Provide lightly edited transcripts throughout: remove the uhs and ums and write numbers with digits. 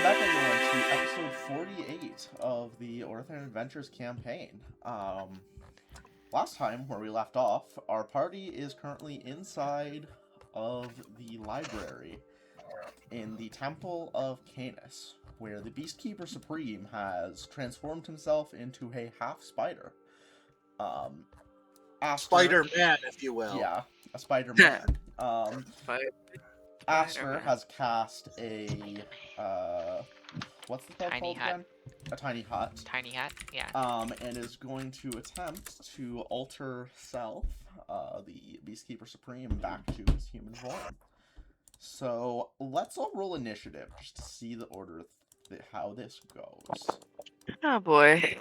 welcome back everyone to episode 48 of the Orothern Adventures campaign. Last time, where we left off, our party is currently inside of the library in the Temple of Canis, where the Beastkeeper Supreme has transformed himself into a half-spider. Spider-Man, if you will. Yeah, a Spider-Man. Aster Spider-Man. has cast a, what's the spell Tiny called hut. again? A tiny hut. Tiny hat, yeah. And is going to attempt to alter self, the Beastkeeper Supreme, back to his human form. So, let's all roll initiative, just to see the order of how this goes. Oh boy.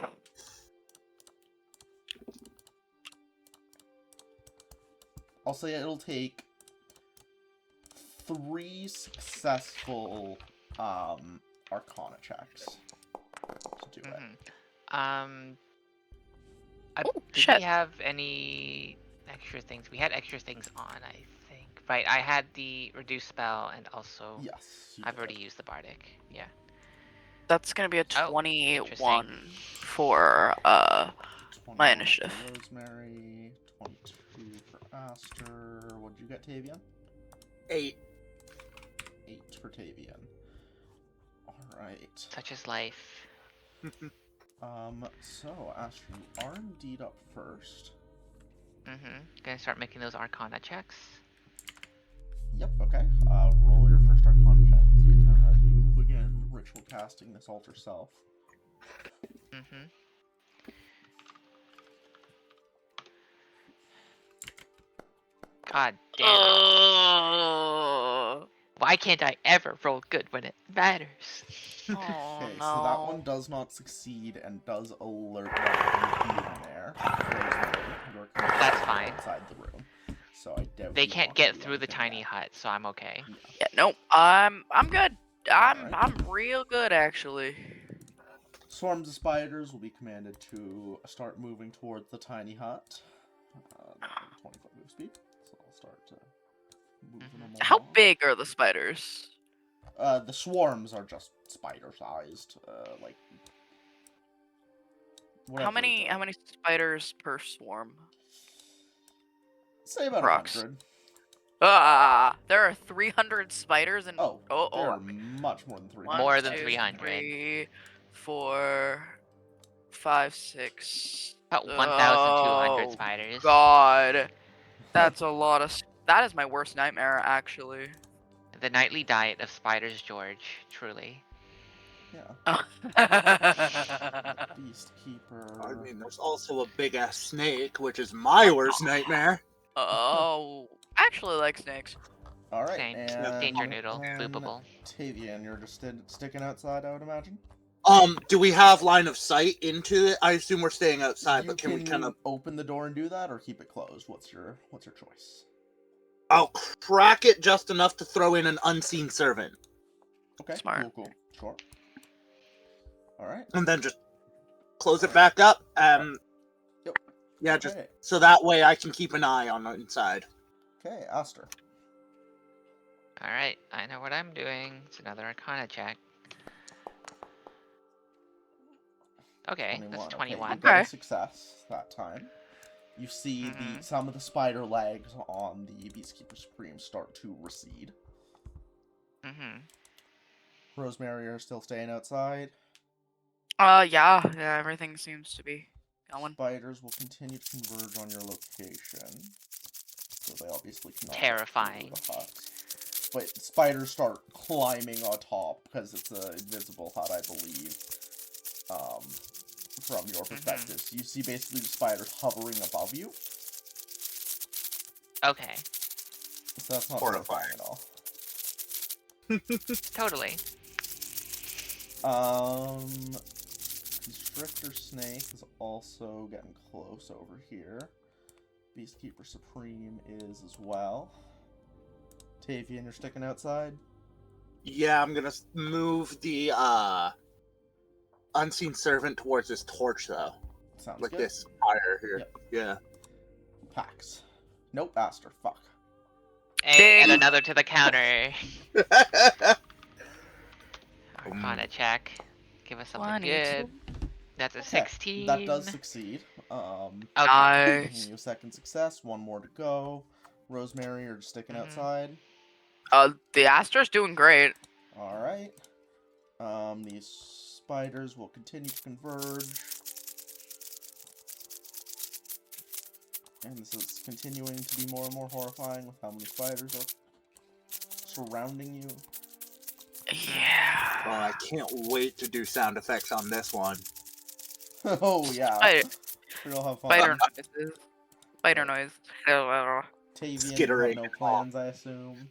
I'll say it'll take 3 successful, Arcana checks to do it. Did shit. we have any extra things? We had extra things on, I think. Right, I had the reduce spell, and also Yes. I've already used the bardic. Yeah. That's gonna be a Oh, 21 for my initiative. For Rosemary, 22 for Aster. What did you get, Tavian? 8. 8 for Tavian. Alright. Such is life. So, Aster, you are indeed up first. Gonna start making those Arcana checks. Yep, okay. Roll your first Arcana check as you begin ritual casting this altar self. God damn it. Why can't I ever roll good when it matters? Oh Okay, no. so that one does not succeed and does alert that there's in there. Rosemary, you're That's fine. inside the room. So I doubt They you can't want to get do through the anything tiny yet. hut, so I'm okay. Yeah, nope. I'm good. I'm Alright. real good actually. Swarms of spiders will be commanded to start moving towards the tiny hut. 20-foot move speed. So I'll start moving them along. How big are the spiders? The swarms are just spider-sized. Like. How whatever many spiders per swarm? Say about Prox. 100. There are 300 spiders in. Oh, there are much more than 300. More than 1, 2, 300. 3, 4, 5, 6. About 1,200 Oh, spiders. God, that's a lot of. That is my worst nightmare, actually. The nightly diet of spiders, George. Truly. Yeah. Oh. Beast Keeper. I mean, there's also a big-ass snake, which is my worst nightmare. I actually like snakes. Alright, Same. and Danger noodle. then Loopable. Tavian, you're just sticking outside, I would imagine? Do we have line of sight into it? I assume we're staying outside, You but can we kind of... open the door and do that, or keep it closed? What's your choice? I'll crack it just enough to throw in an unseen servant. Okay, Smart. cool. Sure. Alright. And then just close it back up. Yep. Yeah, just Okay. so that way I can keep an eye on the inside. Okay, Aster. Alright, I know what I'm doing. It's another Arcana check. Okay, 21. that's Okay, 21. you got a Okay. success that time. You see some of the spider legs on the Beastkeeper Supreme start to recede. Rosemary are still staying outside. Yeah, everything seems to be going. Spiders will continue to converge on your location. So they obviously cannot get Terrifying. through the hut. But spiders start climbing on top because it's a invisible hut, I believe. From your perspective. So you see basically the spiders hovering above you. Okay, So that's not Horrifying. horrifying at all. totally. Constrictor Snake is also getting close over here. Beastkeeper Supreme is as well. Tavian, you're sticking outside? Yeah, I'm gonna move the unseen servant towards this torch, though. Sounds Like good. this fire here. Yep. Yeah. Pax. Nope, Aster. Fuck. Hey, and Ding. another to the counter. Arcana check. Give us something 22. good. That's a Okay, 16. that does succeed. Okay. Giving Nice. you a second success. One more to go. Rosemary, you're just sticking Mhm. outside. The Astra's doing great. All right. These spiders will continue to converge. And this is continuing to be more and more horrifying with how many spiders are surrounding you. Yeah. Well, I can't wait to do sound effects on this one. Oh, yeah. Spider, We'll have fun. spider noises. Spider noise. Tavian, you Skittering have no and all. plans, I assume.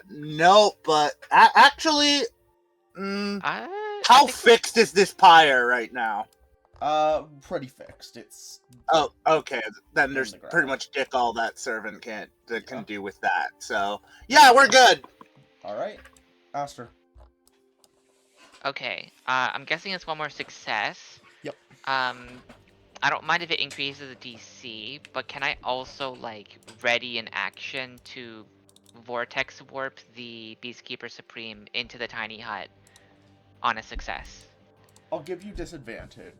No, but actually, I how think fixed is this pyre right now? Pretty fixed. It's Oh, okay. Then In there's the ground. pretty much dick all that servant can Yeah. do with that. So yeah, we're good. all right. Aster. Okay. I'm guessing it's one more success. Yep. I don't mind if it increases the DC, but can I also like ready an action to vortex warp the Beastkeeper Supreme into the tiny hut on a success? I'll give you disadvantage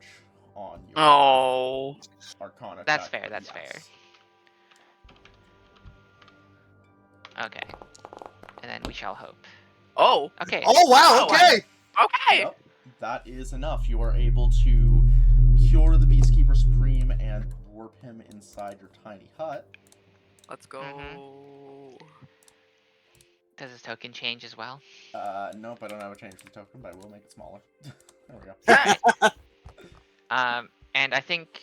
on your Oh. Arcana That's check, fair, but that's yes. Okay. And then we shall hope. Oh. Okay. Oh wow. Oh, Okay. Okay. Yep, that is enough. You are able to cure the Beastkeeper Supreme and warp him inside your tiny hut. Let's go. Does his token change as well? Nope, I don't have a change for the token, but I will make it smaller. There we go. Nice. And I think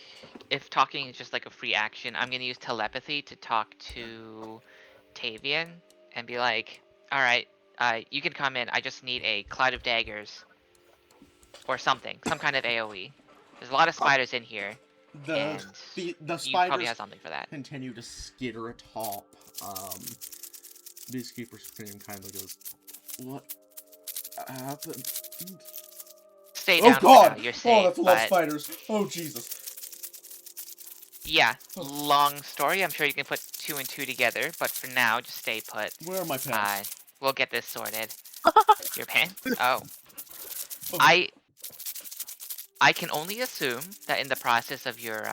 if talking is just like a free action, I'm gonna use telepathy to talk to Tavian and be like, alright, you can come in, I just need a cloud of daggers. Or something, some kind of AoE. There's a lot of spiders in here, and The you probably spiders have something for that. continue to skitter atop. Beastkeeper Supreme kind of goes, "What happened?" Stay Oh down for God! now, you're Oh, safe, that's a lot of but spiders. Oh Jesus! yeah, long story, I'm sure you can put 2 and 2 together, but for now, just stay put. Where are my pants? We'll get this sorted. Your pants? Oh. Oh. I can only assume that in the process of your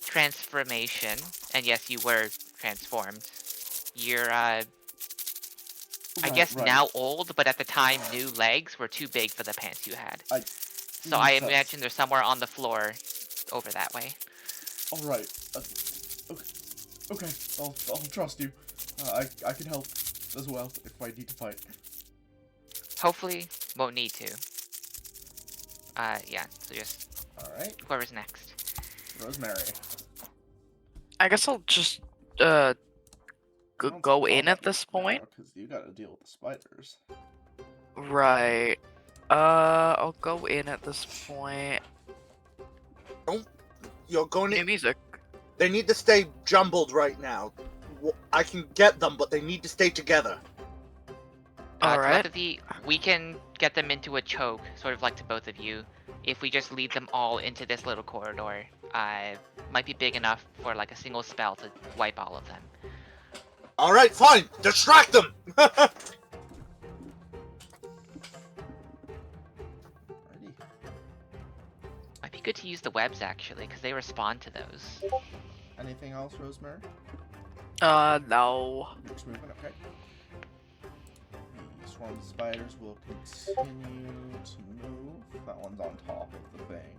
transformation, and yes, you were transformed, you're I guess right. now old, but at the time new legs were too big for the pants you had. So I Makes sense. imagine they're somewhere on the floor over that way. All right. Okay. I'll trust you. I can help as well if I need to fight. Hopefully, won't need to. Yeah, so just All right. whoever's next. Rosemary. I guess I'll just go in at this point. Because you got to deal with the spiders. Right. I'll go in at this point. You're going New to. music. They need to stay jumbled right now. I can get them, but they need to stay together. Alright. Telepathy, we can get them into a choke, sort of like to both of you, if we just lead them all into this little corridor. Might be big enough for like a single spell to wipe all of them. All right, fine. Distract them. Alrighty. Might be good to use the webs actually, because they respond to those. Anything else, Rosemary? No. You're just moving, okay. The swarm of spiders will continue to move. That one's on top of the thing.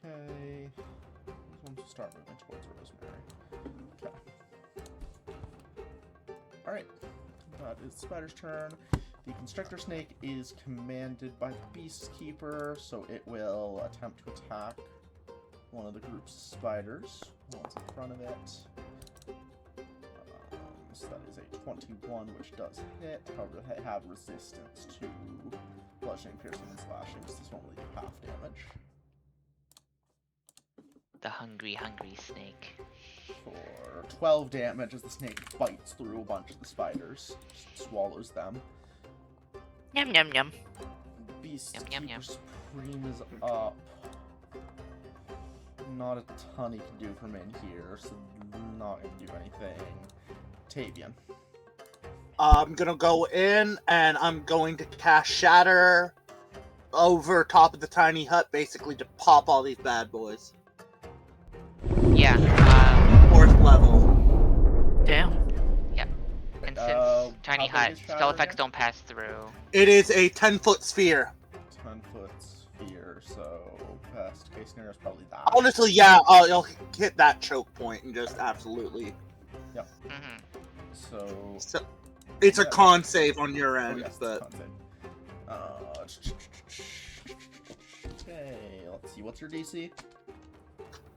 Okay. These ones will start moving towards Rosemary. Okay. Alright. That is the spider's turn. The constrictor snake is commanded by the Beastkeeper, so it will attempt to attack one of the group's spiders. One's in front of it. So that is a 21, which does hit. However, they have resistance to bludgeoning, piercing, and slashing, so this won't really do half damage. The hungry, hungry snake. For 12 damage as the snake bites through a bunch of the spiders, just swallows them. Yum yum yum. Beast Yum, yum, Keeper yum. Supreme is up. Not a ton he can do from in here, so not gonna do anything. Tavian. I'm gonna go in and I'm going to cast Shatter over top of the tiny hut, basically to pop all these bad boys. Yeah. 4th level. Damn. And since How tiny big hut is spell Shatter effects again? don't pass through. It is a 10-foot sphere. 10-foot sphere, so best case scenario is probably that. Honestly, yeah, you'll hit that choke point and just absolutely. Mm-hmm. So It's a Yeah. con save on your oh end, yes, but con save. Okay, let's see. What's your DC?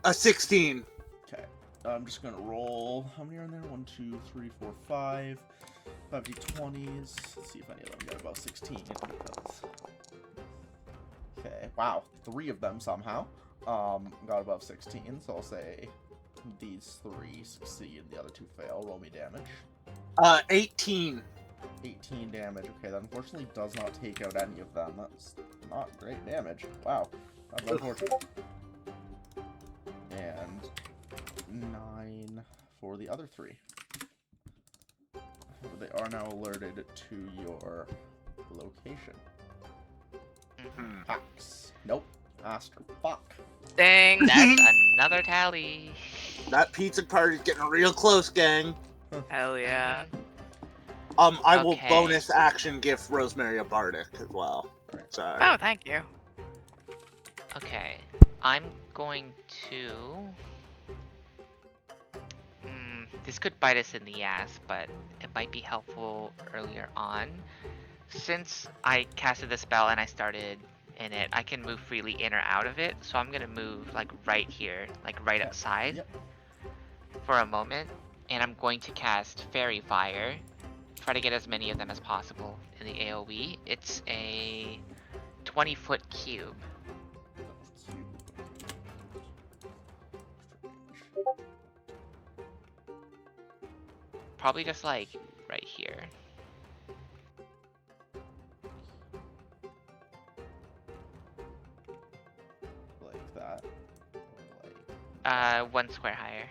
a 16. Okay, I'm just gonna roll. How many are in there? 1, 2, 3, 4, 5. 5 d20s. Let's see if any of them get above 16. Okay, wow, 3 of them somehow got above 16. So I'll say these 3 succeed, the other 2 fail. Roll me damage. 18. 18 damage. Okay, that unfortunately does not take out any of them. That's not great damage. Wow, that's unfortunate. And 9 for the other 3. They are now alerted to your location. Mm-hmm. Pax. Nope. Aster. Fuck. Dang. That's another tally. That pizza party's getting real close, gang. Hell yeah. I will Okay. bonus action give Rosemary a Bardic as well. Right. Sorry. Oh, thank you. Okay. I'm going to. This could bite us in the ass, but it might be helpful earlier on. Since I casted the spell and I started in it, I can move freely in or out of it. So I'm gonna move like right here, like right Okay. outside Yep. for a moment. And I'm going to cast Fairy Fire. Try to get as many of them as possible in the AoE. It's a 20-foot cube. Probably just like right here. Like that. Or 1 square higher.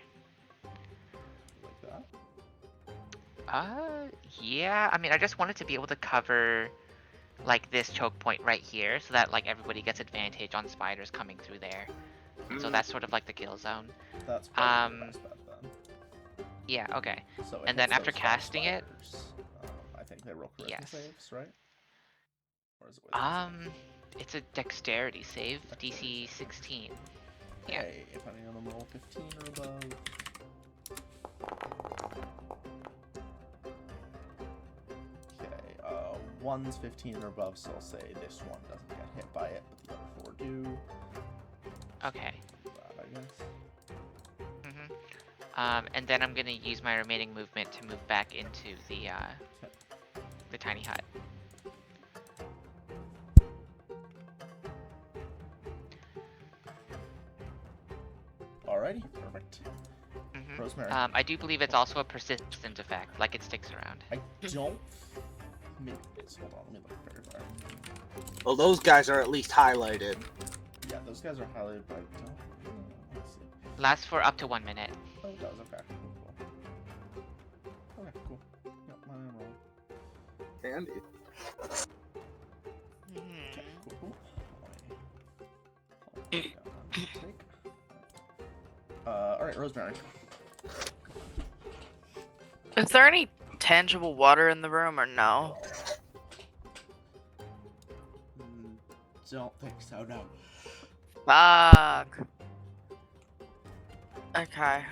like that. Yeah. I mean, I just wanted to be able to cover like this choke point right here, so that like everybody gets advantage on spiders coming through there. And so that's sort of like the kill zone. That's probably the best bet then. Yeah. Okay. So it And then hits after those 5 casting it- spiders. I think they roll charisma Yes. saves, right? Or is it wisdom saves? It's a dexterity save, Dexterity DC 16. yeah. Okay, if any of them roll 15 or above. Okay, one's 15 or above, so I'll say this one doesn't get hit by it, but the other 4 do. Okay. That, I guess. And then I'm gonna use my remaining movement to move back into the tiny hut. Alrighty, perfect. Rosemary. I do believe it's also a persistent effect, like it sticks around. I don't. Maybe, hold on, let me look very far. Well, those guys are at least highlighted. Yeah, those guys are highlighted, but I don't. Let's see. Lasts for up to 1 minute. Oh, it does. Okay. Cool. Okay, cool. Yep, mine roll. Handy. Okay, cool. Alright, Rosemary. Is there any tangible water in the room or no? Don't think so, no. Fuck. Okay.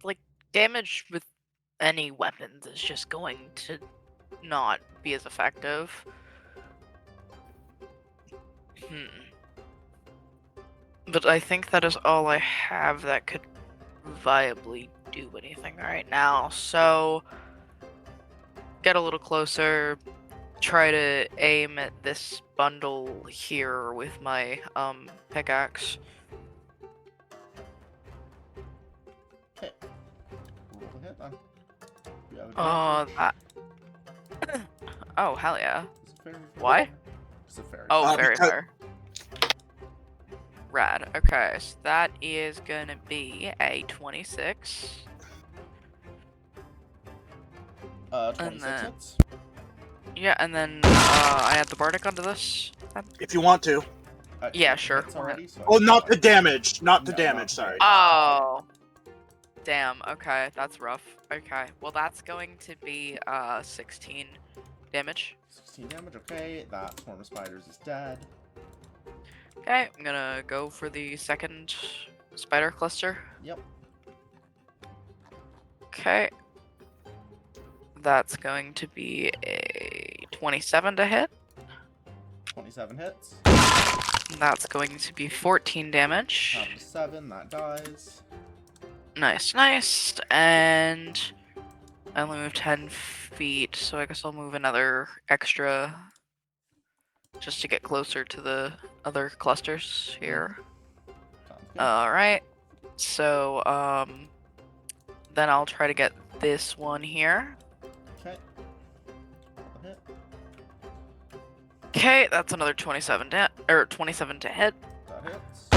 Like damage with any weapons is just going to not be as effective. But I think that is all I have that could viably do anything right now. So get a little closer, try to aim at this bundle here with my pickaxe. Alright then. You have Oh, advantage. that. Oh, hell yeah. Is it fairy? Why? Is it fairy? Oh, very because- fair. Rad. Okay, so that is gonna be a 26. 26 then- hits. Yeah, and then I add the bardic onto this. If you want to. Yeah, It sure, hits why not? already, so Oh, not the damage. Not the No, damage, not the sorry. Oh. Damn, okay, that's rough. Okay, well that's going to be 16 damage. 16 damage, okay. That swarm of spiders is dead. Okay, I'm gonna go for the second spider cluster. Yep. Okay. That's going to be a 27 to hit. 27 hits. That's going to be 14 damage. Half to 7, that dies. Nice, nice. And I only move 10 feet, so I guess I'll move another extra just to get closer to the other clusters here. Sounds good. Alright. So, then I'll try to get this one here. Okay. Roll a hit. Okay, that's another 27 27 to hit. That hits.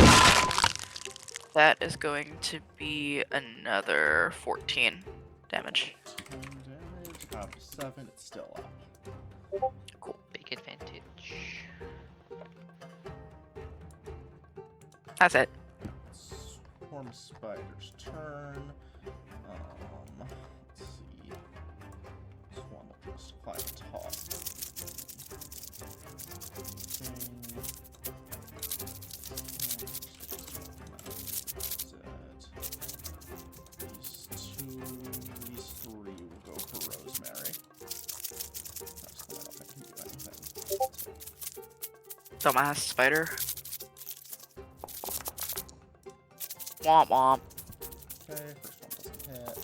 That is going to be another 14 damage. 10 damage. Half to 7, it's still up. Big advantage. That's it. Swarm spider's turn. Let's see. This one will just climb atop. These three will go for Rosemary. That's the one I don't think can do anything. Dumbass spider. Womp womp. Okay, first one doesn't hit.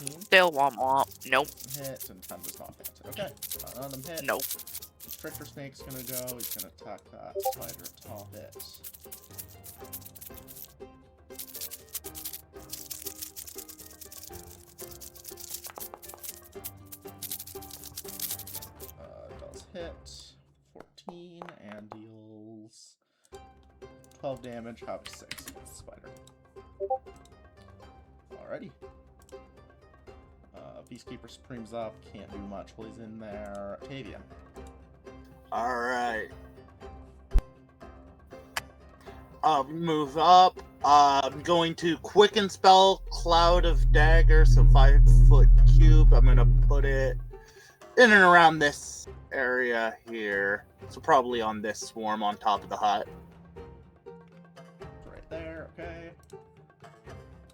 18 Still womp womp. Nope. hit, and 10 does not hit. Okay, none of them hit. Nope. Tricker Snake's gonna go, he's gonna attack that spider atop it. Does hit 14 and deals 12 damage, half 6 against the spider. Alrighty. Peacekeeper Supreme's up, can't do much while he's in there. Tavian. Alright. Move up. I'm going to quicken spell Cloud of Dagger, so 5-foot cube. I'm gonna put it in and around this area here. So probably on this swarm on top of the hut. Right there, okay.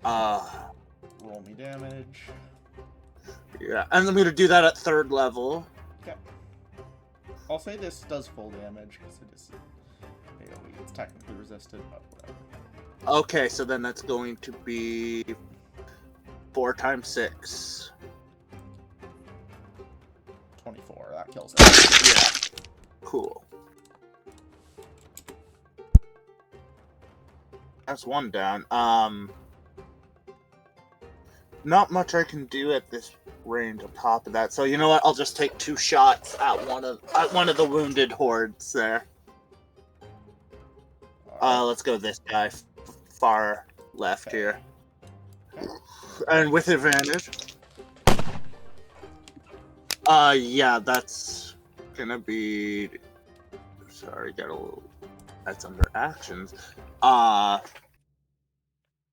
Roll me damage. Yeah, and I'm gonna do that at 3rd level. Okay. I'll say this does full damage, because it is AoE. It's technically resisted, but whatever. Okay, so then that's going to be 4 times 6. 24, that kills it. Yeah. Cool. That's one down. Not much I can do at this range on top of that. So you know what? I'll just take 2 shots at one of the wounded hordes there. Let's go this guy, far left here, and with advantage. Yeah, that's gonna be. Sorry, got a little. That's under actions.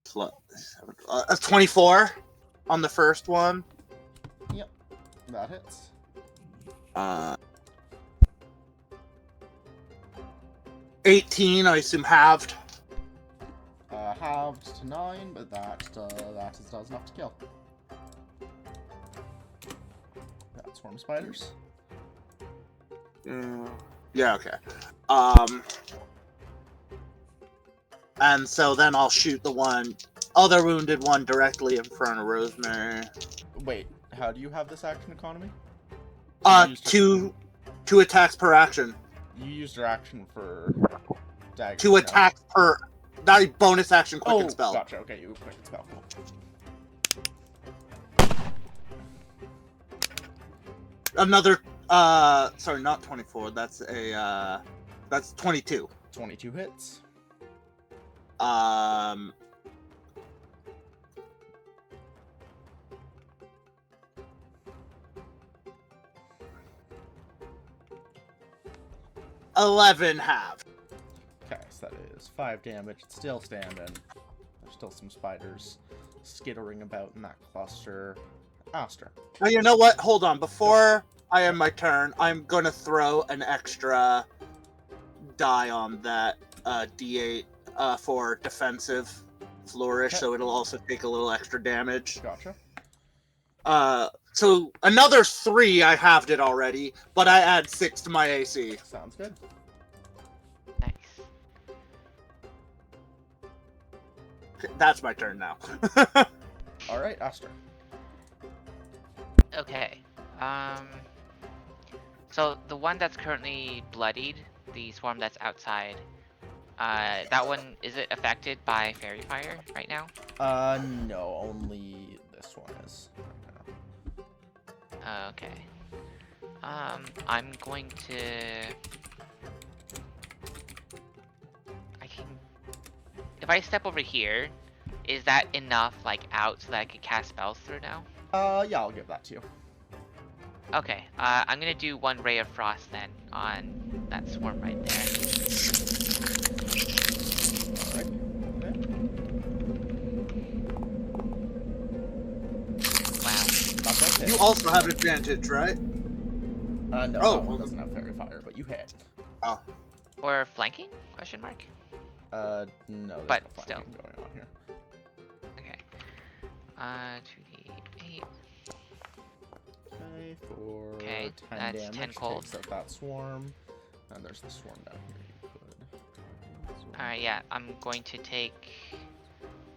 That's 24 on the first one. Yep, that hits. 18, I assume halved. Halved to 9, but that does enough to kill. Got swarm spiders. Yeah, okay. And so then I'll shoot the other wounded one directly in front of Rosemary. Wait, how do you have this action economy? Two attacks per action. You used your action for dagger. 2 attacks per. that bonus action quicken spell. Gotcha. Okay, you quicken spell. Cool. Another, sorry, not 24. That's that's 22. 22 hits. 11 half. Okay, so that is 5 damage. It's still standing. There's still some spiders skittering about in that cluster. Aster. Now, you know what? Hold on. Before I end my turn, I'm going to throw an extra die on that D8 for defensive flourish, Okay. so it'll also take a little extra damage. Gotcha. So another 3, I halved it already, but I add 6 to my AC. Sounds good. Nice. That's my turn now. All right, Aster. Okay. So the one that's currently bloodied, the swarm that's outside, that one, is it affected by fairy fire right now? No, only this one is. Okay. I'm going to. I can. If I step over here, is that enough, like, out so that I can cast spells through now? Yeah, I'll give that to you. Okay. I'm gonna do 1 ray of frost then on that swarm right there. All right. Okay. Wow. That does hit. You also have advantage, right? No, Oh, that one okay. doesn't have fairy fire, but you hit. Oh. Or flanking? Question mark. No, there's But no still. flanking going on here. Okay. 2d8. Okay, for Okay, 10 that's damage, 10 cold. takes out that swarm. And there's the swarm down here. You could. Alright, yeah, I'm going to take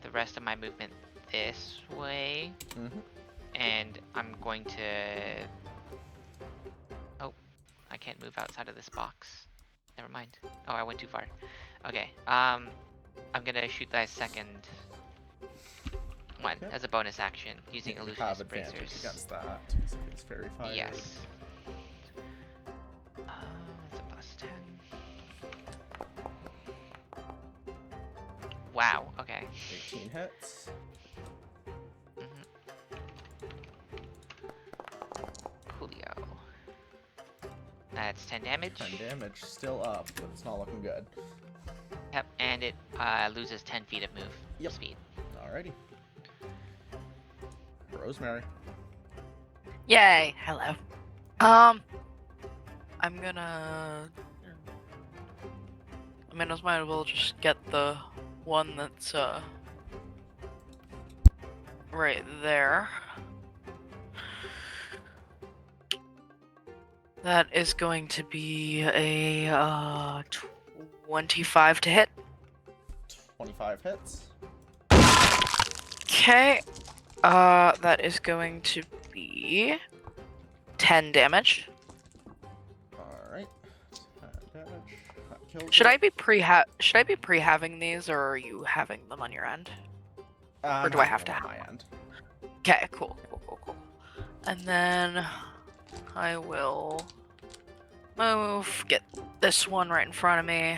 the rest of my movement this way. Mm-hmm. And I'm going to... Oh, I can't move outside of this box. Never mind. Oh, I went too far. Okay, I'm gonna shoot that second one Okay. as a bonus action using You illusionist have advantage bracers. against that. Because it's fairy fire. Yes. It's a +10. Wow, okay. 18 hits. Coolio. That's 10 damage. 10 damage, still up, but it's not looking good. Yep, and it loses 10 feet of move Yep. speed. Alrighty. Rosemary. Yay! Hello. I'm gonna. I mean, I might as well just get the one that's right there. That is going to be a 25 to hit. 25 hits. Okay. That is going to be 10 damage. Alright. 10 damage. That kills Should it. I be pre-having these, or are you having them on your end? or do I have to on have my end? Okay, cool. And then I will move, get this one right in front of me.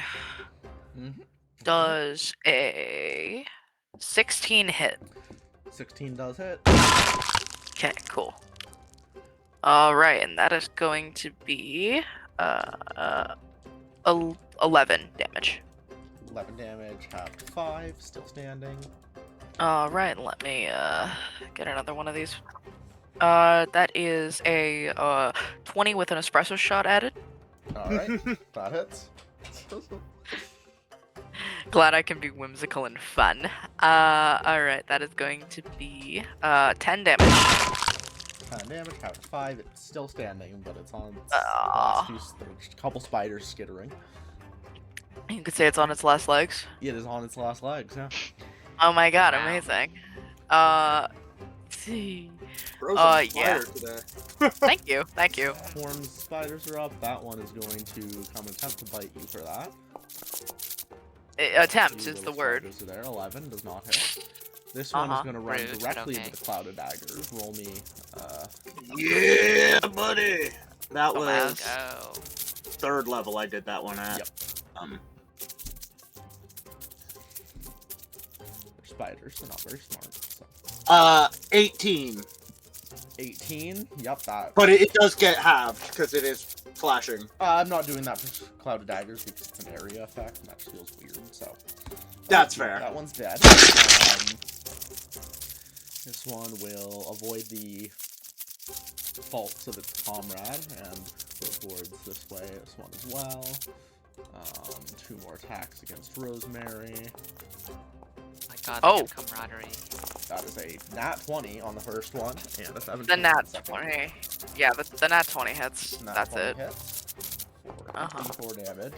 Mm-hmm. Does a 16 hit? 16 does hit. Okay, cool. Alright, and that is going to be 11 damage. 11 damage, half 5, still standing. Alright, let me get another one of these. That is a 20 with an espresso shot added. Alright, that hits. Glad I can be whimsical and fun. Alright, that is going to be 10 damage. 10 damage, half 5, it's still standing, but it's on its Aw. last few, there's a couple spiders skittering. You could say it's on its last legs. It is on its last legs, yeah. Oh my god, Wow. amazing. See. Bro's on Yeah. fire today. Thank you, thank you. Swarm's spiders are up. That one is going to come and attempt to bite you for that. Attempt Two is the little word. spiders are there. 11 does not hit. This one is Uh-huh. going to run Rude, but directly okay. into the cloud of daggers. Roll me. Yeah, buddy. That Let's was go. 3rd level. I did that one at. Yep. They're spiders. They're not very smart. So. 18. 18. Yep, that. But it does get halved because it is flashing. I'm not doing that for cloud of daggers because it's an area effect, and that just feels weird. So. That's Okay, fair. That one's dead. This one will avoid the faults of its comrade and go towards this way. This one as well. 2 more attacks against Rosemary. My god, Oh. they have camaraderie. That is a nat 20 on the first one, and a 17 The on nat the second 20. Yeah, the nat 20 hits. Nat That's 20 it. hits for Uh-huh. 4 damage.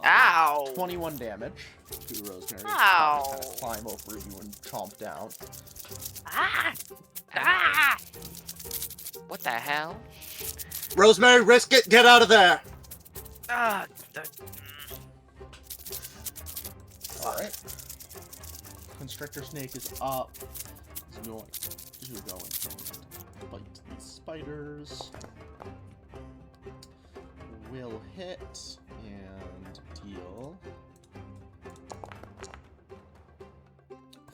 Ow! 21 damage to Rosemary. Ow. Kind of climb over you and chomp down. Ah! Ah! What the hell? Rosemary, risk it. Get out of there. Ah! Alright. Constrictor Snake is up. He's going to go and bite these spiders. Will hit and deal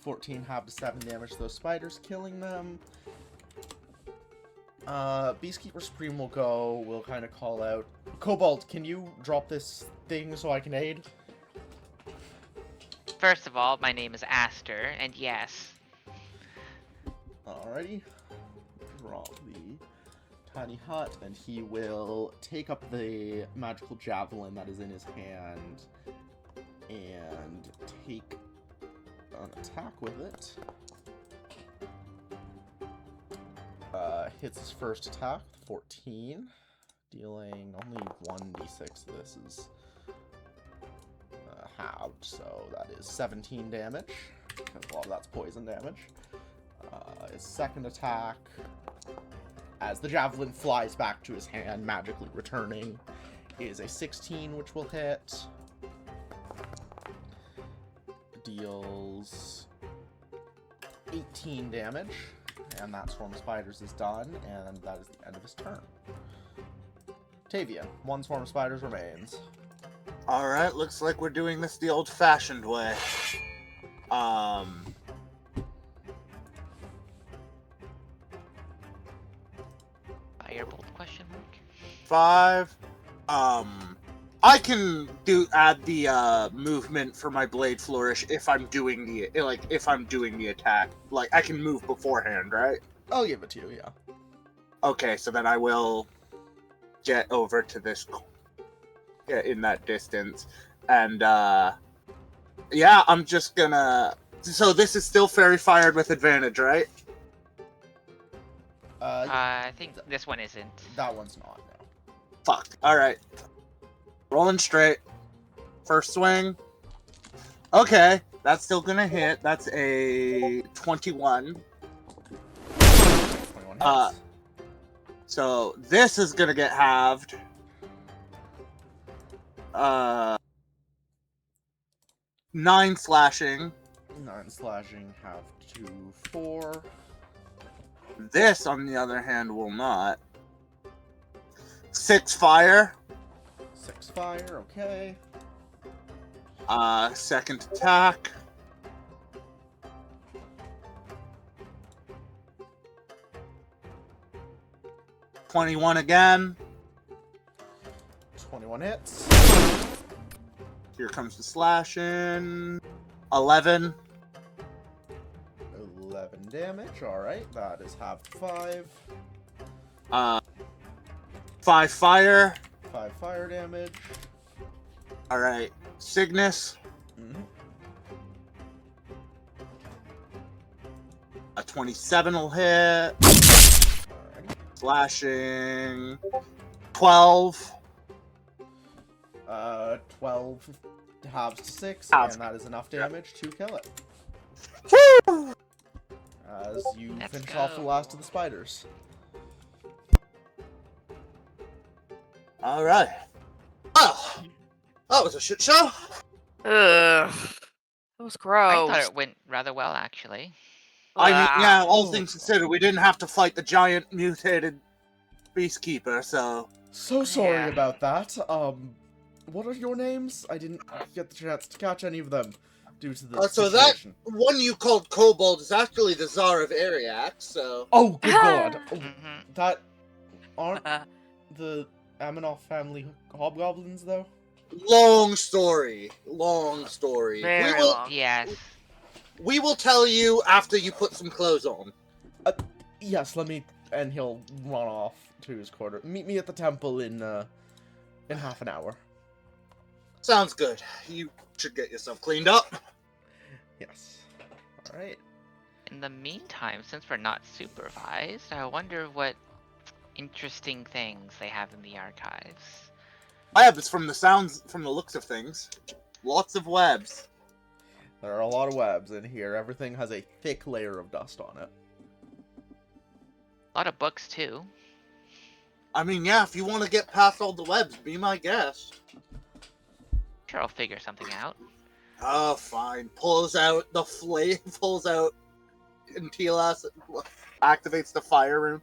14 half to 7 damage to those spiders, killing them. Beastkeeper Supreme will go. We'll kind of call out. Cobalt, can you drop this thing so I can aid? First of all, my name is Aster, and yes. Alrighty. Drop the tiny hut, and he will take up the magical javelin that is in his hand and take an attack with it. Hits his first attack, 14, dealing only 1d6. This is halved, so that is 17 damage, because a lot of that's poison damage. His second attack, as the javelin flies back to his hand, magically returning, is a 16, which will hit. Deals 18 damage, and that Swarm of Spiders is done, and that is the end of his turn. Tavian, 1 Swarm of Spiders remains. Alright, looks like we're doing this the old-fashioned way. Firebolt question mark? 5. I can add the movement for my blade flourish if I'm doing the attack. Like, I can move beforehand, right? I'll give it to you, yeah. Okay, so then I will get over to this in that distance. And yeah, I'm just gonna. So this is still fairy fired with advantage, right? I think this one isn't. That one's not, no. Fuck. Alright. Rolling straight. First swing. Okay, that's still gonna hit. That's a 21. 21 hits. So this is gonna get halved. 9 slashing. 9 slashing, half to 4. This, on the other hand, will not. 6 fire. 6 fire, okay. Second attack. $21 again. 21 hits. Here comes the slashing. 11. 11 damage, alright. That is half 5. 5 fire. 5 fire damage. Alright. Cygnus. Mm-hmm. A 27 will hit. Alrighty. Slashing. 12. 12 halves to 6, Halves. and that is enough damage to kill it. Woo! As you Let's finish off the go. last of the spiders. Alright. Well, that was a shit show. Ugh. That was I thought gross. it went rather well, actually. I mean, yeah, all Oh. things considered, we didn't have to fight the giant mutated beastkeeper, so... So sorry Yeah. about that. What are your names? I didn't get the chance to catch any of them due to the So that situation. one you called Kobold is actually the Tsar of Ariak, so... Oh, good god. Oh, Mm-hmm. that aren't the Aminoff family hobgoblins, though? Long story. Long story. Very long. Yes. We will tell you after you put some clothes on. Yes, let me... And he'll run off to his quarter. Meet me at the temple in half an hour. Sounds good. You should get yourself cleaned up. Yes. Alright. In the meantime, since we're not supervised, I wonder what interesting things they have in the archives. Webs, from the looks of things. Lots of webs. There are a lot of webs in here. Everything has a thick layer of dust on it. A lot of books, too. I mean, yeah, if you want to get past all the webs, be my guest. Sure, I'll figure something out. Oh, fine. Pulls out the flame, and TLS activates the fire rune.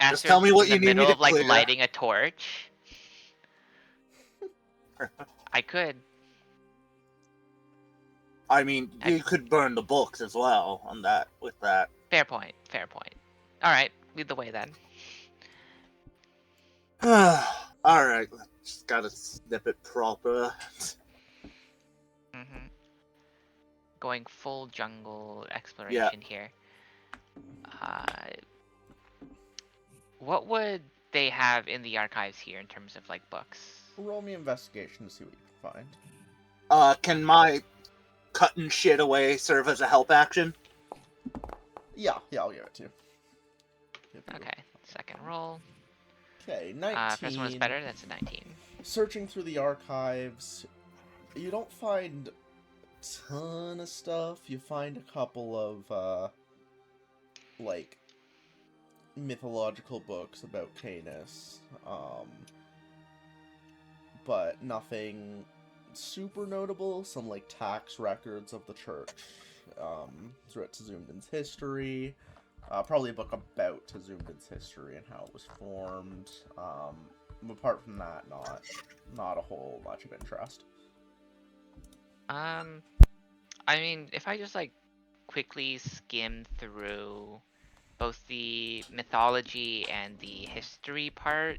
Just tell me what in you the need me middle to of, like, clear. lighting a torch. I could. I mean, you could burn the books as well with that. Fair point. Fair point. Alright, lead the way then. Alright, just gotta snip it proper. Mm-hmm. Going full jungle exploration here. What would they have in the archives here in terms of, like, books? Roll me investigation to see what you can find. Can my cutting shit away serve as a help action? Yeah, I'll give it to you. Okay, second roll. Okay, 19. First one is better, that's a 19. Searching through the archives, you don't find a ton of stuff. You find a couple of, like, mythological books about Canis, but nothing super notable. Some, like, tax records of the church, throughout Tazsummdin's history, probably a book about Tazsummdin's history and how it was formed. Apart from that, not a whole much of interest. I mean, if I just, like, quickly skim through both the mythology and the history part,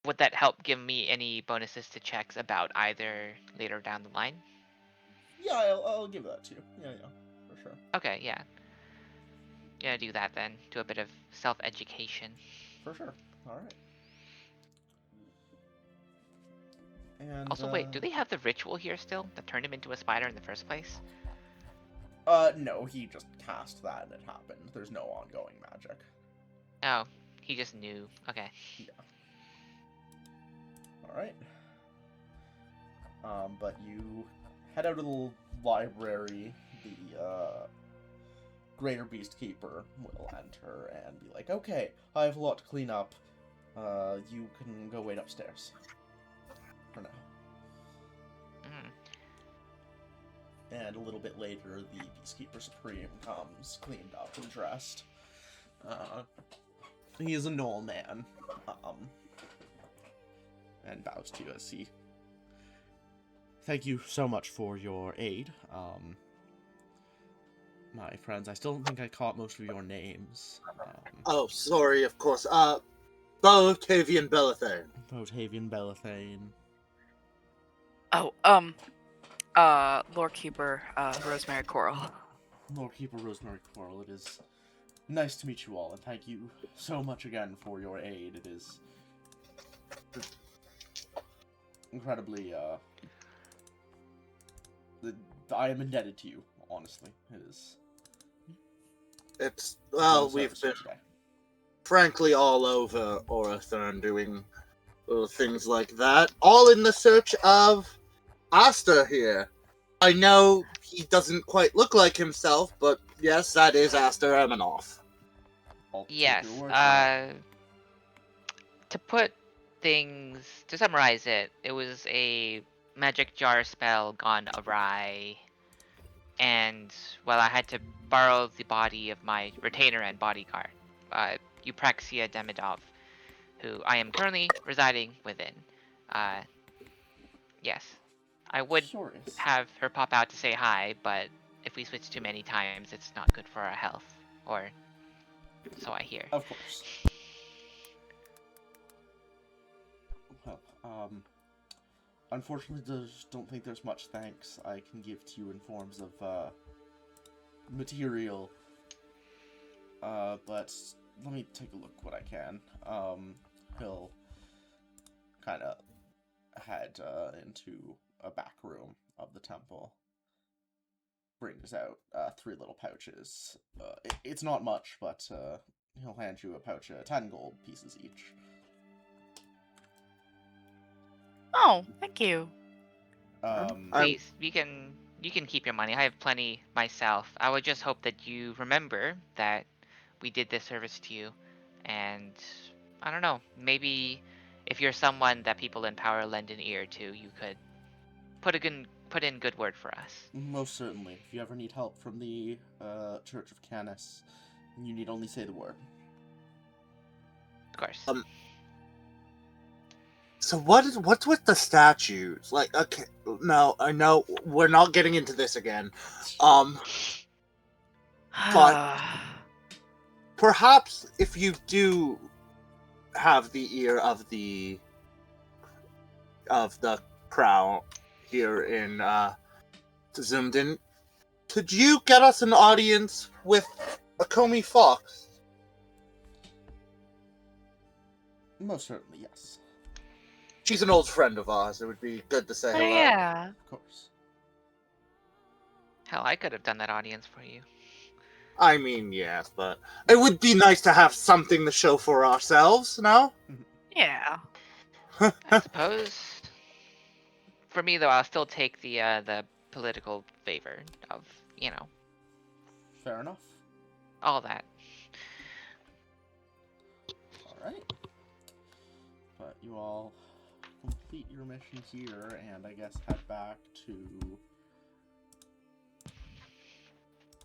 would that help give me any bonuses to checks about either later down the line? Yeah, I'll give that to you. Yeah, for sure. Okay, yeah. Yeah, do that then. Do a bit of self-education. For sure. Alright. And, Also, wait, do they have the ritual here still that turned him into a spider in the first place? No, he just cast that and it happened. There's no ongoing magic. Oh, he just knew. Okay. Yeah. Alright. But you head out of the library. The, Greater Beast Keeper will enter and be like, okay, I have a lot to clean up. You can go wait upstairs. For now. And a little bit later, the Beastkeeper Supreme comes, cleaned up and dressed. He is a Knoll man. And bows to you as he... Thank you so much for your aid. My friends, I still don't think I caught most of your names. Oh, sorry, of course. Tavian Bellathayne. Tavian Bellathayne. Oh, Lord Keeper, Rosemary Coral. Lord Keeper Rosemary Coral, it is nice to meet you all, and thank you so much again for your aid. It is incredibly, I am indebted to you, honestly. It is... It's, well, we've been, frankly, all over Orothern doing little things like that, all in the search of Asta here. I know he doesn't quite look like himself, but yes, that is Asta Eminoff. Yes, to put to summarize it, it was a magic jar spell gone awry, and well, I had to borrow the body of my retainer and bodyguard, Eupraxia Demidov, who I am currently residing within. Uh, yes, I would Sure is. have her pop out to say hi, but if we switch too many times, it's not good for our health, or so I hear. Of course. Well, unfortunately, don't think there's much thanks I can give to you in forms of material. But let me take a look what I can. He'll kind of head into a back room of the temple. Brings out 3 little pouches. It's not much, but he'll hand you a pouch of 10 gold pieces each. Oh, thank you. Please, you can keep your money. I have plenty myself. I would just hope that you remember that we did this service to you, and I don't know, maybe if you're someone that people in power lend an ear to, you could put in good word for us. Most certainly. If you ever need help from the Church of Canis, you need only say the word. Of course. So what's with the statues? Like, okay, no, I know we're not getting into this again. But perhaps if you do have the ear of the crown here in Tazsummdin, could you get us an audience with a Comey Fox? Most certainly, yes. She's an old friend of ours. It would be good to say Oh, hello. yeah. Of course. Hell, I could have done that audience for you. I mean, yes, but it would be nice to have something to show for ourselves, no? Yeah. I suppose. For me, though, I'll still take the political favor of, Fair enough. all that. Alright. But you all complete your mission here, and I guess head back to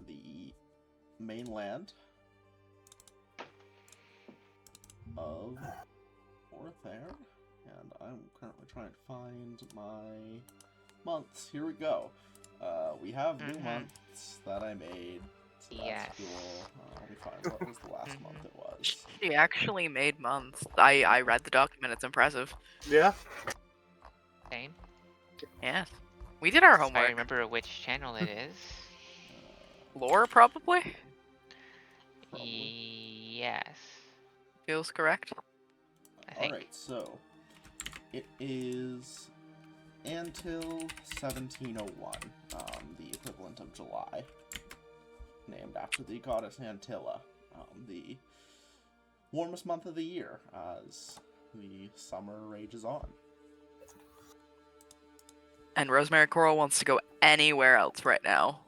the mainland of Orothern. And I'm currently trying to find my months. Here we go. We have new months that I made. So that's Yes. cool. Let me find what was the last month it was. She actually made months. I read the document. It's impressive. Yeah. Same. Yes. We did our If I homework. remember which channel it is. Lore, probably? Probably. Yes. Feels correct. I think. Alright, so it is until 1701, the equivalent of July, named after the goddess Antilla, the warmest month of the year as the summer rages on. And Rosemary Coral wants to go anywhere else right now.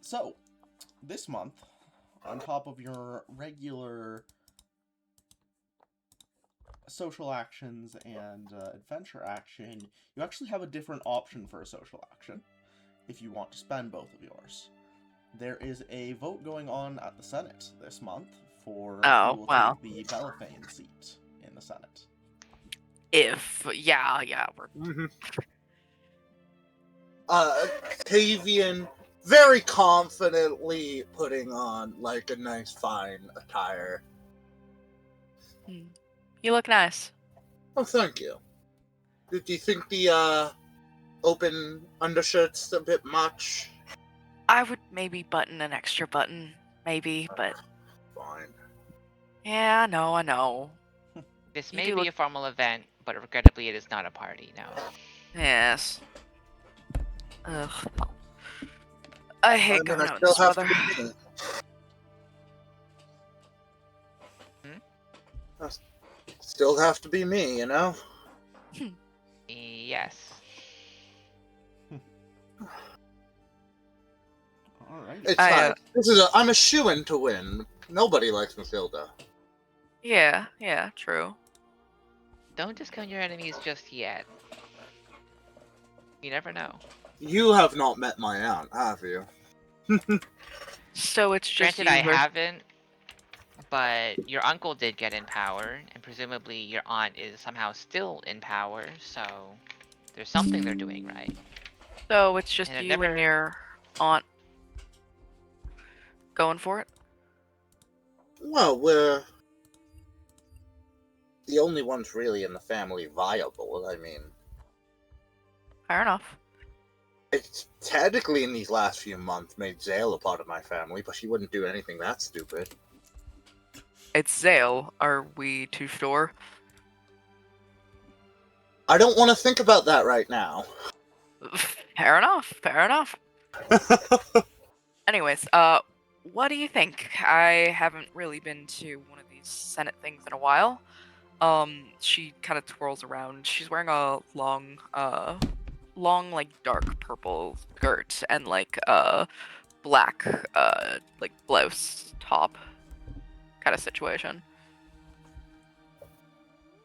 So, this month, on top of your regular social actions and adventure action, you actually have a different option for a social action if you want to spend both of yours. There is a vote going on at the Senate this month for who will take the Bellathayne seat in the Senate. Mm-hmm. Tavian very confidently putting on like a nice fine attire. You look nice. Oh, thank you. Do you think the open undershirt's a bit much? I would maybe button an extra button, maybe, but Fine. yeah, I know. This You may do be look- a formal event, but regrettably it is not a party, no. Yes. Ugh. I hate going out in this have weather. to be me. Still have to be me, you know? Yes. Alright. It's fine. I'm a shoo-in to win. Nobody likes Mathilda. Yeah, true. Don't discount your enemies just yet. You never know. You have not met my aunt, have you? So it's just Granted, you I versus... haven't, but your uncle did get in power, and presumably your aunt is somehow still in power, so there's something they're doing right. So it's just And it you and never... your aunt going for it? Well, we're the only ones really in the family viable. I mean, Fair enough. it's technically in these last few months made Zale a part of my family, but she wouldn't do anything that stupid. It's Zale. Are we too sure? I don't want to think about that right now. Fair enough. Anyways, what do you think? I haven't really been to one of these Senate things in a while. She kind of twirls around. She's wearing a long, like dark purple skirt and like black, like blouse top kind of situation.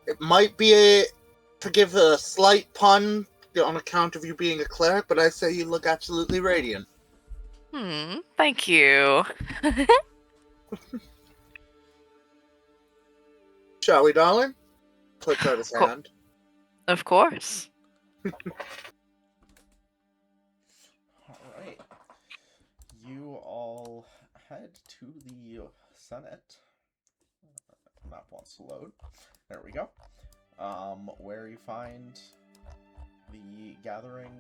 It might be to give a slight pun on account of you being a cleric, but I say you look absolutely radiant. Thank you. Shall we, darling? Puts out his hand. Of course. Alright. You all head to the Senate. Map wants to load. There we go. Where you find the gathering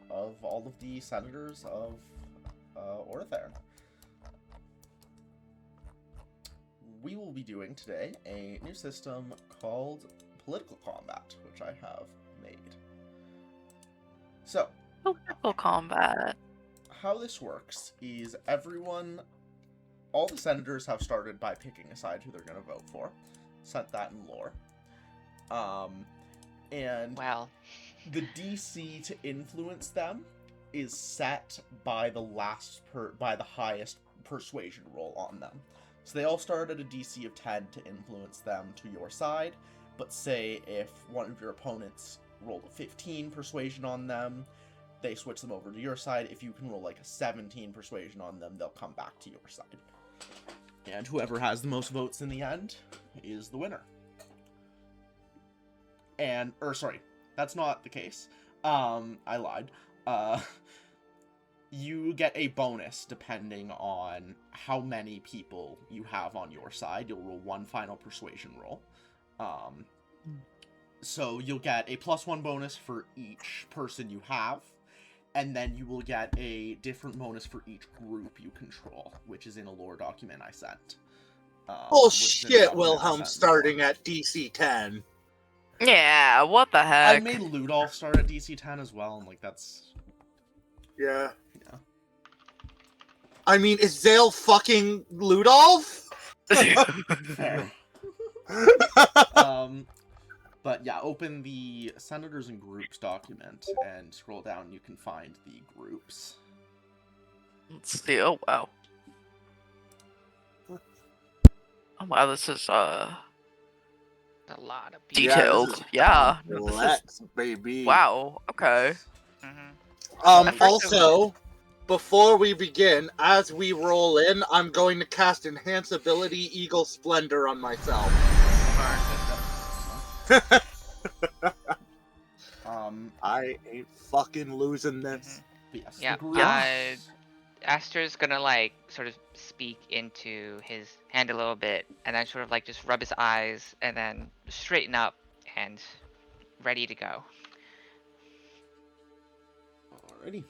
of all of the senators of Orothern. We will be doing today a new system called Political Combat, which I have made. So, Political combat. how this works is all the senators have started by picking a side who they're going to vote for. Sent that in lore. And Well, the DC to influence them is set by the highest persuasion roll on them. So they all start at a DC of 10 to influence them to your side, but say if one of your opponents rolled a 15 persuasion on them, they switch them over to your side. If you can roll like a 17 persuasion on them, they'll come back to your side. And whoever has the most votes in the end is the winner. That's not the case. I lied. You get a bonus depending on how many people you have on your side. You'll roll one final persuasion roll. So you'll get a +1 bonus for each person you have, and then you will get a different bonus for each group you control, which is in a lore document I sent. Bullshit, Wilhelm starting at DC 10. Yeah, what the heck? I made Ludolf start at DC 10 as well, and that's... Yeah. Yeah. I mean, is Zale fucking Ludolf? Fair. But yeah, open the Senators and Groups document and scroll down, you can find the groups. Let's see. Oh wow. Oh wow, this is a lot of people. detailed. Yeah. Complex, baby. Wow. Okay. Also, before we begin, as we roll in, I'm going to cast Enhance Ability Eagle Splendor on myself. I ain't fucking losing this. Yes, Yeah. the groups. Aster's gonna like sort of speak into his hand a little bit, and then sort of like just rub his eyes, and then straighten up and ready to go. Alrighty.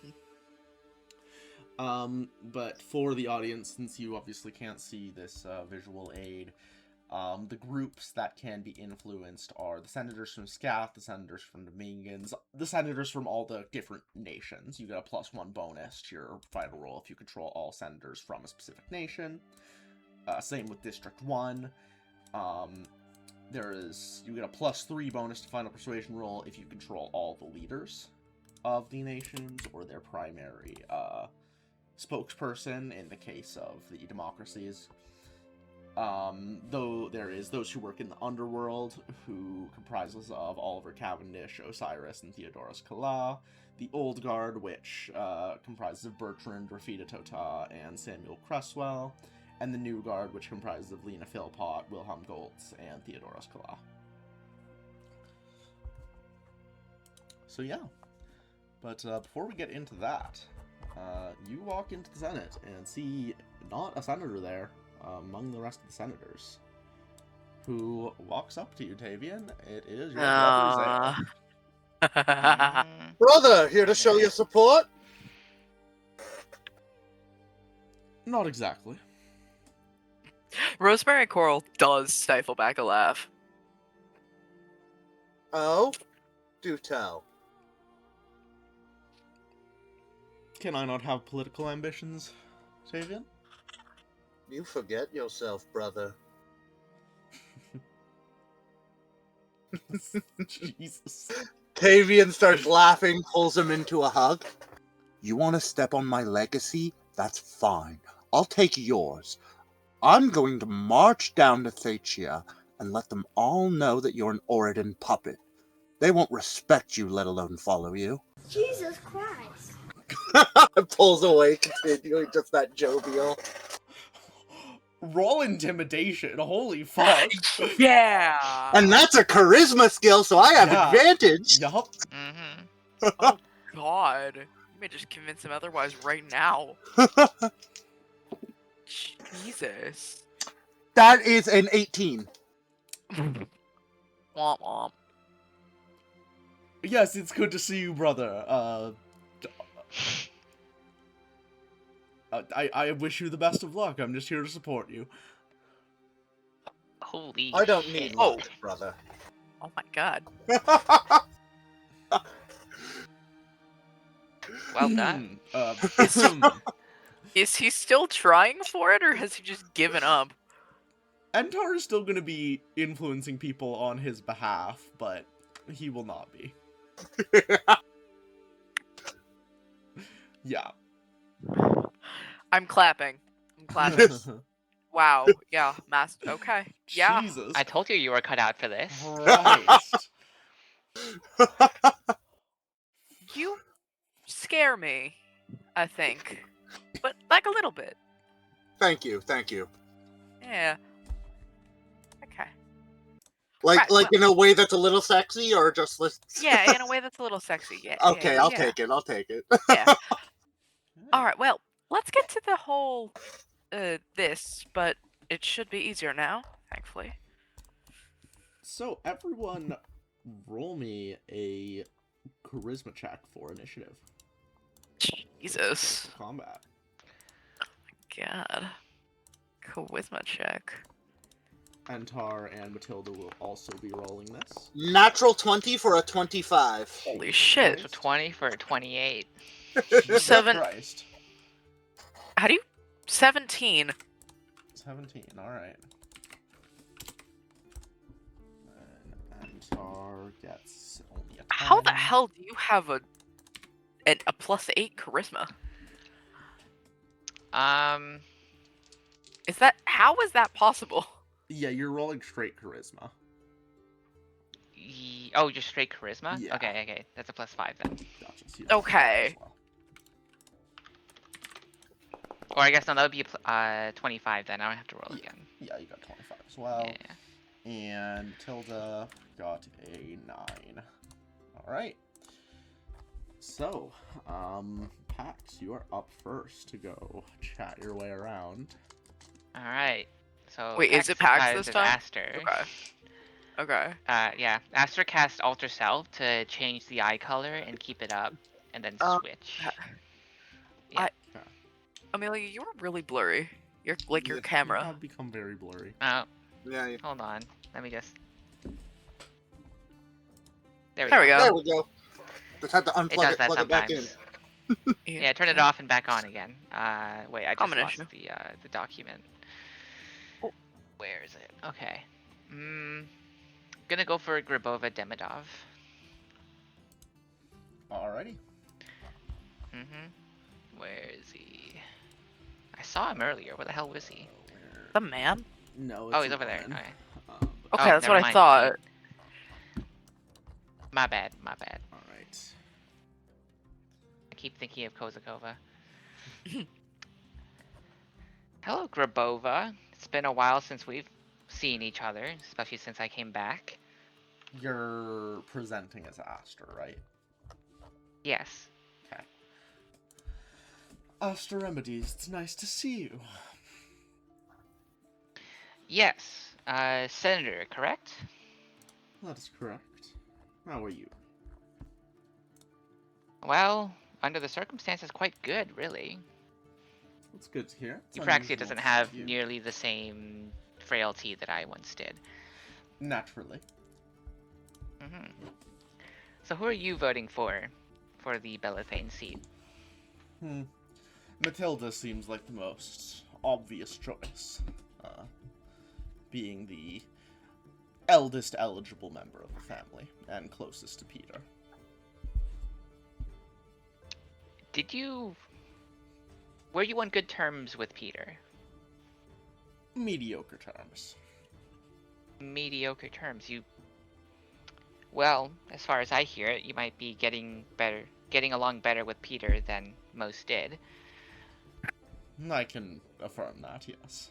But for the audience, since you obviously can't see this visual aid, the groups that can be influenced are the senators from Scath, the senators from Dominions, the senators from all the different nations. You get a +1 bonus to your final roll if you control all senators from a specific nation. Same with District 1. You get a +3 bonus to final persuasion roll if you control all the leaders of the nations or their primary spokesperson in the case of the democracies. Though there is those who work in the underworld, who comprises of Oliver Cavendish, Osiris, and Theodorus Kala. The Old Guard, which comprises of Bertrand, Rafida Tota, and Samuel Cresswell. And the New Guard, which comprises of Lena Philpott, Wilhelm Goltz, and Theodorus Kala. So yeah. But before we get into that, you walk into the Senate and see not a senator there among the rest of the senators. Who walks up to you, Tavian? It is your brother Zare. Brother, here to show your support? Not exactly. Rosemary Coral does stifle back a laugh. Oh? Do tell. Can I not have political ambitions, Tavian? You forget yourself, brother. Jesus. Tavian starts laughing, pulls him into a hug. You want to step on my legacy? That's fine. I'll take yours. I'm going to march down to Thachia and let them all know that you're an Orothern puppet. They won't respect you, let alone follow you. Jesus Christ. Pulls away, continuing just that jovial. Roll intimidation, holy fuck. Yeah! And that's a charisma skill, so I have Yeah. advantage. Yup. Oh, God. You may just convince him otherwise right now. Jesus. That is an 18. Womp womp. Yes, it's good to see you, brother. I wish you the best of luck. I'm just here to support you. Holy I don't shit. need Oh. luck, brother. Oh my God. Well done. Is he still trying for it, or has he just given up? Entar is still going to be influencing people on his behalf, but he will not be. Yeah. I'm clapping. I'm clapping. Wow. Yeah. Master. Okay. Yeah. Jesus I told you were cut out for this. Christ. You scare me, I think. But like a little bit. Thank you, thank you. Yeah. Okay. Like, Right, like in a way that's a little sexy, or just Yeah, in a way that's a little sexy. Yeah. Okay, yeah, I'll yeah. take it. I'll take it. Yeah. All right. Well, let's get to the whole this, but it should be easier now, thankfully. So, everyone, roll me a charisma check for initiative. Jesus. Combat. God. Charisma check. Entar and Matilda will also be rolling this. Natural 20 for a 25. Holy shit. So 20 for a 28. Jesus Seven- Christ. How do you 17? 17, alright. And Entar gets only a 10. How the hell do you have a +8 charisma? How is that possible? Yeah, you're rolling straight charisma. Oh, just straight charisma? Yeah. Okay. That's a +5 then. Gotcha. So you have Okay. as well. Or I guess no, that would be a 25 then. I don't have to roll again. Yeah, you got 25 as well. Yeah. And Matilda got a 9. Alright. So, Pax, you are up first to go chat your way around. Alright. So Wait, is it Pax this is time? Aster. Okay. Yeah. Aster cast Alter Self to change the eye color and keep it up, and then switch. Amelia, you were really blurry. Your You camera. have become very blurry. Oh, Yeah, hold on. Let me just. There we There we go. go. there we go. Just had to It unplug does it, that plug it back in. sometimes. Yeah, turn it off and back on again. Wait, I just Common lost issue. the document. Oh. Where is it? Okay. Gonna go for Grabova Demidov. Alrighty. Where is he? I saw him earlier. Where the hell was he? The man? No, it's Oh, he's a over there. woman. Okay. But- Oh, Okay, that's never what I mind. thought. My bad. My bad. All right. I keep thinking of Kozakova. Hello, Grabova. It's been a while since we've seen each other, especially since I came back. You're presenting as Aster, right? Yes. Okay. Aster Remedies, it's nice to see you. Yes. Senator, correct? That is correct. How are you? Well, under the circumstances, quite good, really. It's good to hear. It's Eupraxia unusual doesn't to have see you. nearly the same frailty that I once did. Naturally. hmm So who are you voting for the Bellathayne seat? Matilda seems like the most obvious choice, being the eldest eligible member of the family and closest to Peter. Were you on good terms with Peter? Mediocre terms. Mediocre terms. Well, as far as I hear it, you might be getting along better with Peter than most did. I can affirm that, yes.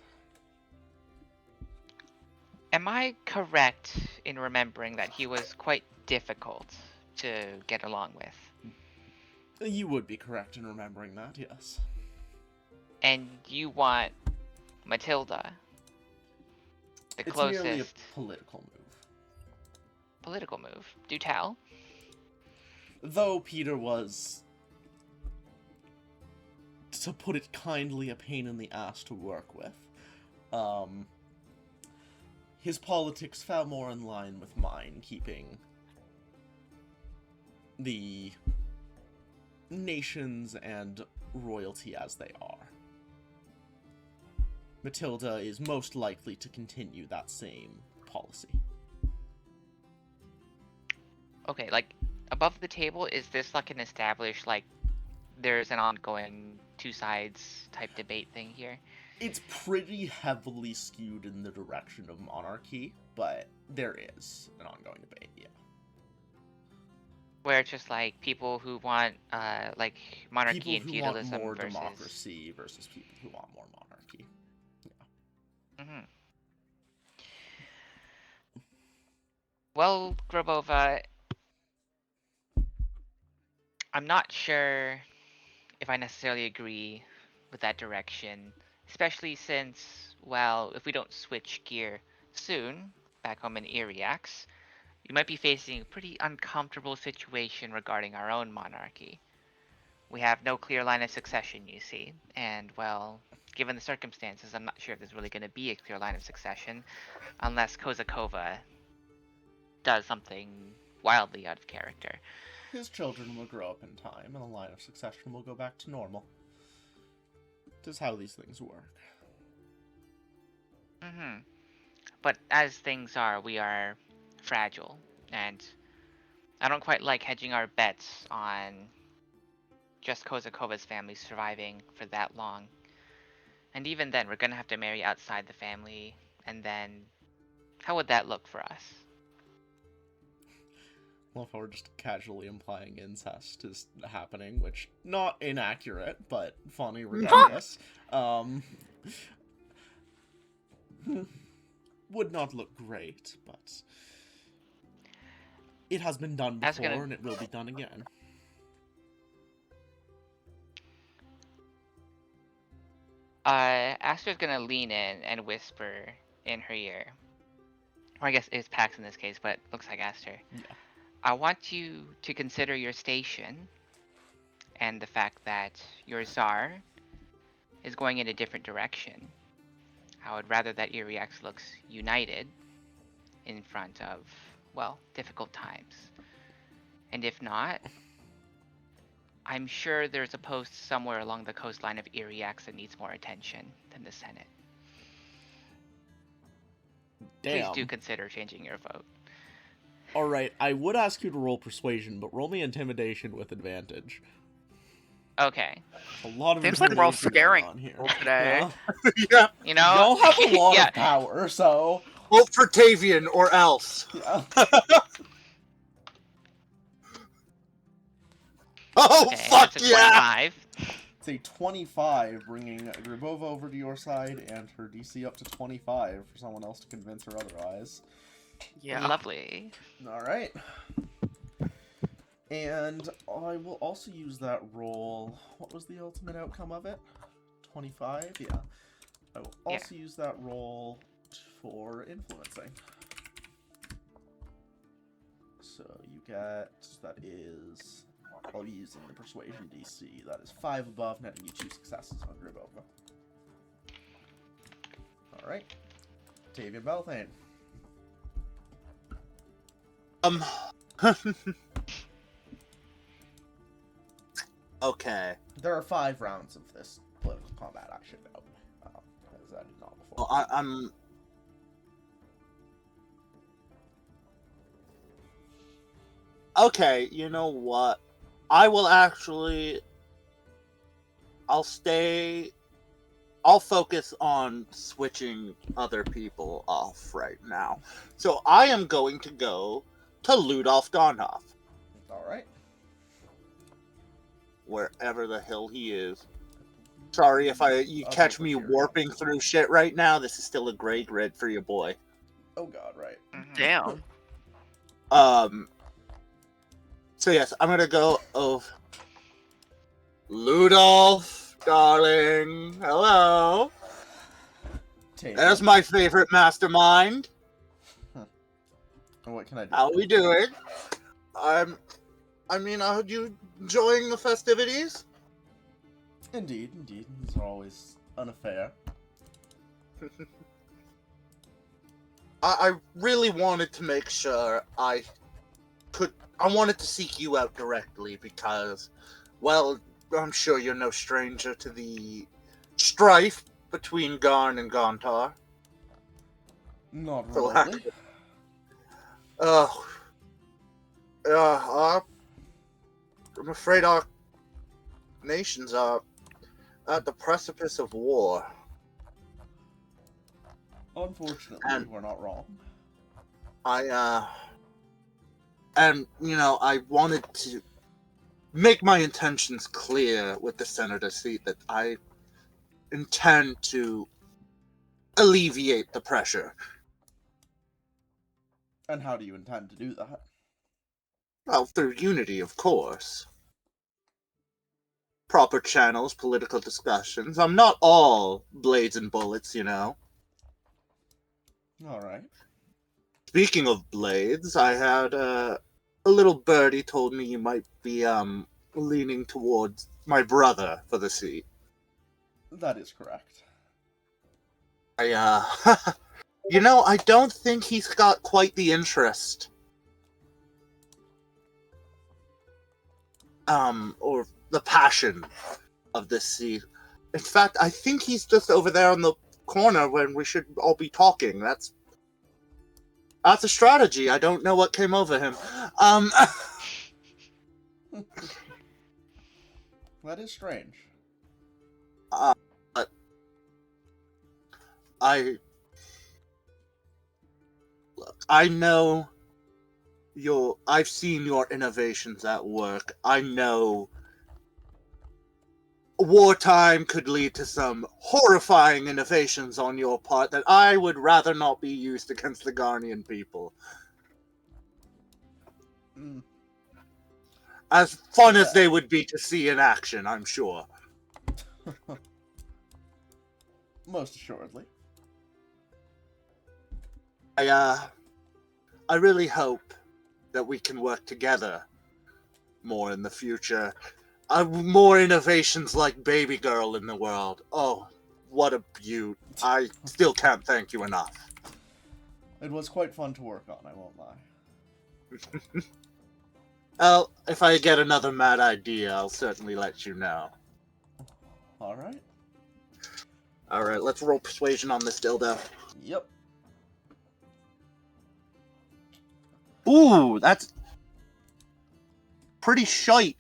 Am I correct in remembering that he was quite difficult to get along with? You would be correct in remembering that, yes. And you want Matilda, the It's closest merely a political move. political move. Do tell. Though Peter was, to put it kindly, a pain in the ass to work with, his politics fell more in line with mine, keeping the nations and royalty as they are. Matilda is most likely to continue that same policy. Okay, like, above the table, is this like an established, like, there's an ongoing two sides type debate thing here? It's pretty heavily skewed in the direction of monarchy, but there is an ongoing debate, yeah. Where it's just like people who want like monarchy People and who feudalism want more versus democracy versus people who want more monarchy. hmm Well, Grabova, I'm not sure if I necessarily agree with that direction, especially since, well, if we don't switch gear soon, back home in Iriax, we might be facing a pretty uncomfortable situation regarding our own monarchy. We have no clear line of succession, you see, and, well, given the circumstances, I'm not sure if there's really going to be a clear line of succession unless Kozakova does something wildly out of character. His children will grow up in time, and the line of succession will go back to normal. It is how these things work. But as things are, we are fragile, and I don't quite like hedging our bets on just Kozakova's family surviving for that long. And even then, we're gonna have to marry outside the family, and then how would that look for us? Well, if I were just casually implying incest is happening, which, not inaccurate, but funny regardless, would not look great, but it has been done before, and it will be done again. Aster's gonna lean in and whisper in her ear. Or I guess it's Pax in this case, but looks like Aster. Yeah. I want you to consider your station and the fact that your Tsar is going in a different direction. I would rather that Iriax looks united in front of, well, difficult times. And if not, I'm sure there's a post somewhere along the coastline of Iriax that needs more attention than the Senate. Damn. Please do consider changing your vote. Alright, I would ask you to roll persuasion, but roll me intimidation with advantage. Okay. A lot of Seems like we're all intimidation going scaring on here. people today. Yeah. You know, Y'all have a lot yeah. of power, so Vote for Tavian or else. yeah. Oh, Okay, fuck that's a yeah! 25. It's a 25, bringing Gribova over to your side, and her DC up to 25 for someone else to convince her otherwise. Yeah. Lovely. Alright. And I will also use that roll. What was the ultimate outcome of it? 25? Yeah. I will also use that roll for influencing. So you get, that is, I'll be using the persuasion DC. That is 5 above, netting you 2 successes on Gribova. Alright. Tavian Bellathayne. Okay. There are 5 rounds of this political combat, I should note. As I did not before. Well, I'm... Okay, you know what? I will actually... I'll focus on switching other people off right now. So I am going to go to Ludolf Donhoff. Alright. Wherever the hell he is. Sorry if you Up catch over me here, warping yeah. through shit right now. This is still a gray grid for your boy. Oh god, right. Damn. So yes, I'm gonna go of Ludolf, darling. Hello. Tavian. There's my favorite mastermind. What can I do? How we doing? Are you enjoying the festivities? Indeed. These are always an affair. I really wanted to make sure I wanted to seek you out directly because, well, I'm sure you're no stranger to the strife between Garn and Gontar. Not So, remotely. I'm afraid our nations are at the precipice of war. Unfortunately, we're not wrong. I wanted to make my intentions clear with the senator seat that I intend to alleviate the pressure. And how do you intend to do that? Well, through unity, of course. Proper channels, political discussions. I'm not all blades and bullets, you know. Alright. Speaking of blades, I had a little birdie told me you might be leaning towards my brother for the seat. That is correct. I don't think he's got quite the interest. Or the passion of this seat. In fact, I think he's just over there in the corner when we should all be talking. That's a strategy. I don't know what came over him. That is strange. But I know I've seen your innovations at work. I know wartime could lead to some horrifying innovations on your part that I would rather not be used against the Garnian people. As fun as they would be to see in action, I'm sure. Most assuredly. I really hope that we can work together more in the future. More innovations like Baby Girl in the world. Oh, what a beaut. I still can't thank you enough. It was quite fun to work on, I won't lie. Well, if I get another mad idea, I'll certainly let you know. Alright. Alright, let's roll persuasion on this dildo. Yep. Ooh, that's pretty shite.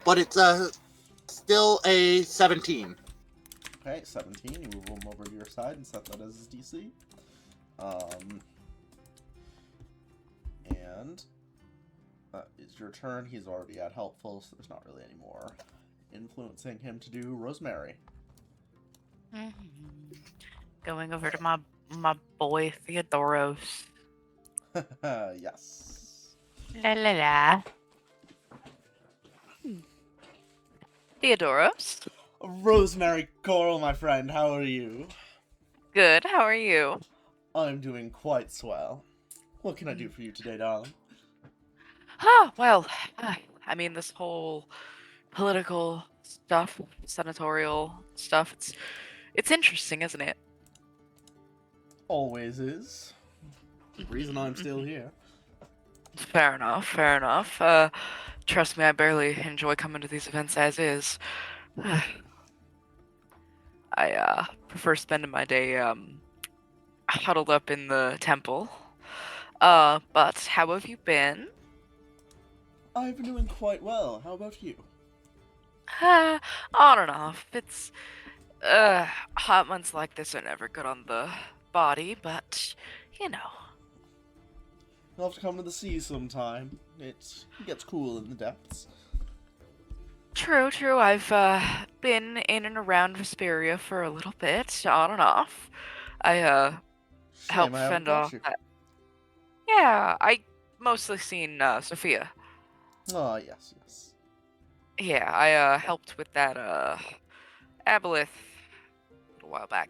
But it's Still a 17. Okay, 17. You move him over to your side and set that as his DC. And it's your turn. He's already at helpful, so there's not really any more influencing him to do. Rosemary. Going over to my boy Theodoros. Yes. La la la. Theodoros? Rosemary Coral, my friend, how are you? Good, how are you? I'm doing quite swell. What can I do for you today, darling? Well, I mean, this whole political stuff, senatorial stuff, it's interesting, isn't it? Always is. The reason I'm still here. Fair enough, fair enough. Trust me, I barely enjoy coming to these events as is. I prefer spending my day, huddled up in the temple. But how have you been? I've been doing quite well. How about you? On and off. It's, hot months like this are never good on the body, but, you know. You'll have to come to the sea sometime. It gets cool in the depths. True, true. I've, been in and around Vesperia for a little bit, on and off. I, helped Shame I haven't fend got off you. that. Yeah, I mostly seen, Sophia. Ah, yes, yes. Yeah, I, helped with that, aboleth a little while back.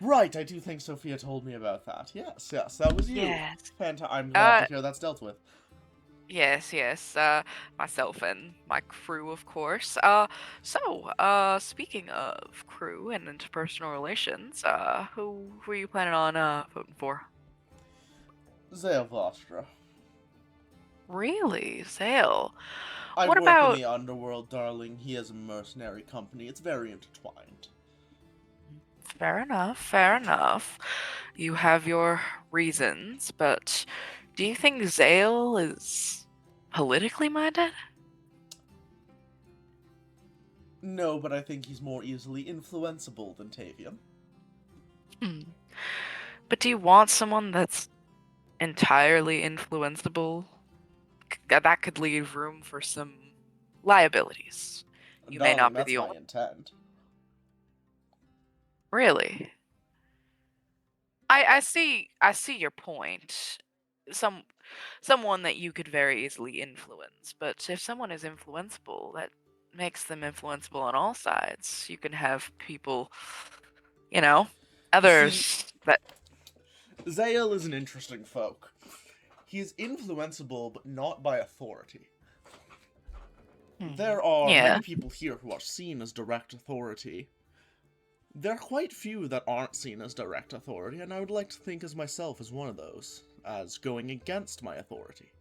Right, I do think Sophia told me about that. Yes, yes, that was you. Yes. I'm glad to hear that's dealt with. Yes, yes, myself and my crew, of course. Speaking of crew and interpersonal relations, who were you planning on, voting for? Zale Vostra. Really? Zale? I What work about... in the underworld, darling. He has a mercenary company. It's very intertwined. Fair enough, fair enough. You have your reasons, but do you think Zale is politically minded? No, but I think he's more easily influenceable than Tavian. But do you want someone that's entirely influenceable? That could leave room for some liabilities. You may not Darling, be that's the my only... intent. Really? I see your point. Someone that you could very easily influence, but if someone is influenceable, that makes them influenceable on all sides. You can have people, you know, others that... Zale is an interesting folk. He is influenceable, but not by authority. There are many people here who are seen as direct authority. There are quite few that aren't seen as direct authority, and I would like to think as myself as one of those, as going against my authority.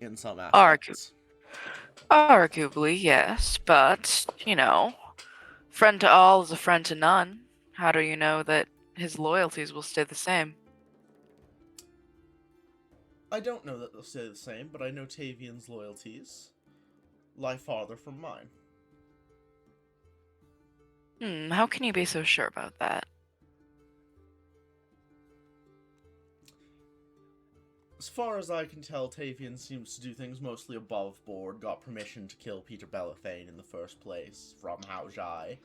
In some aspects. Arguably, yes, but, you know, friend to all is a friend to none. How do you know that his loyalties will stay the same? I don't know that they'll stay the same, but I know Tavian's loyalties lie farther from mine. How can you be so sure about that? As far as I can tell, Tavian seems to do things mostly above board, got permission to kill Peter Bellathayne in the first place from Haojai.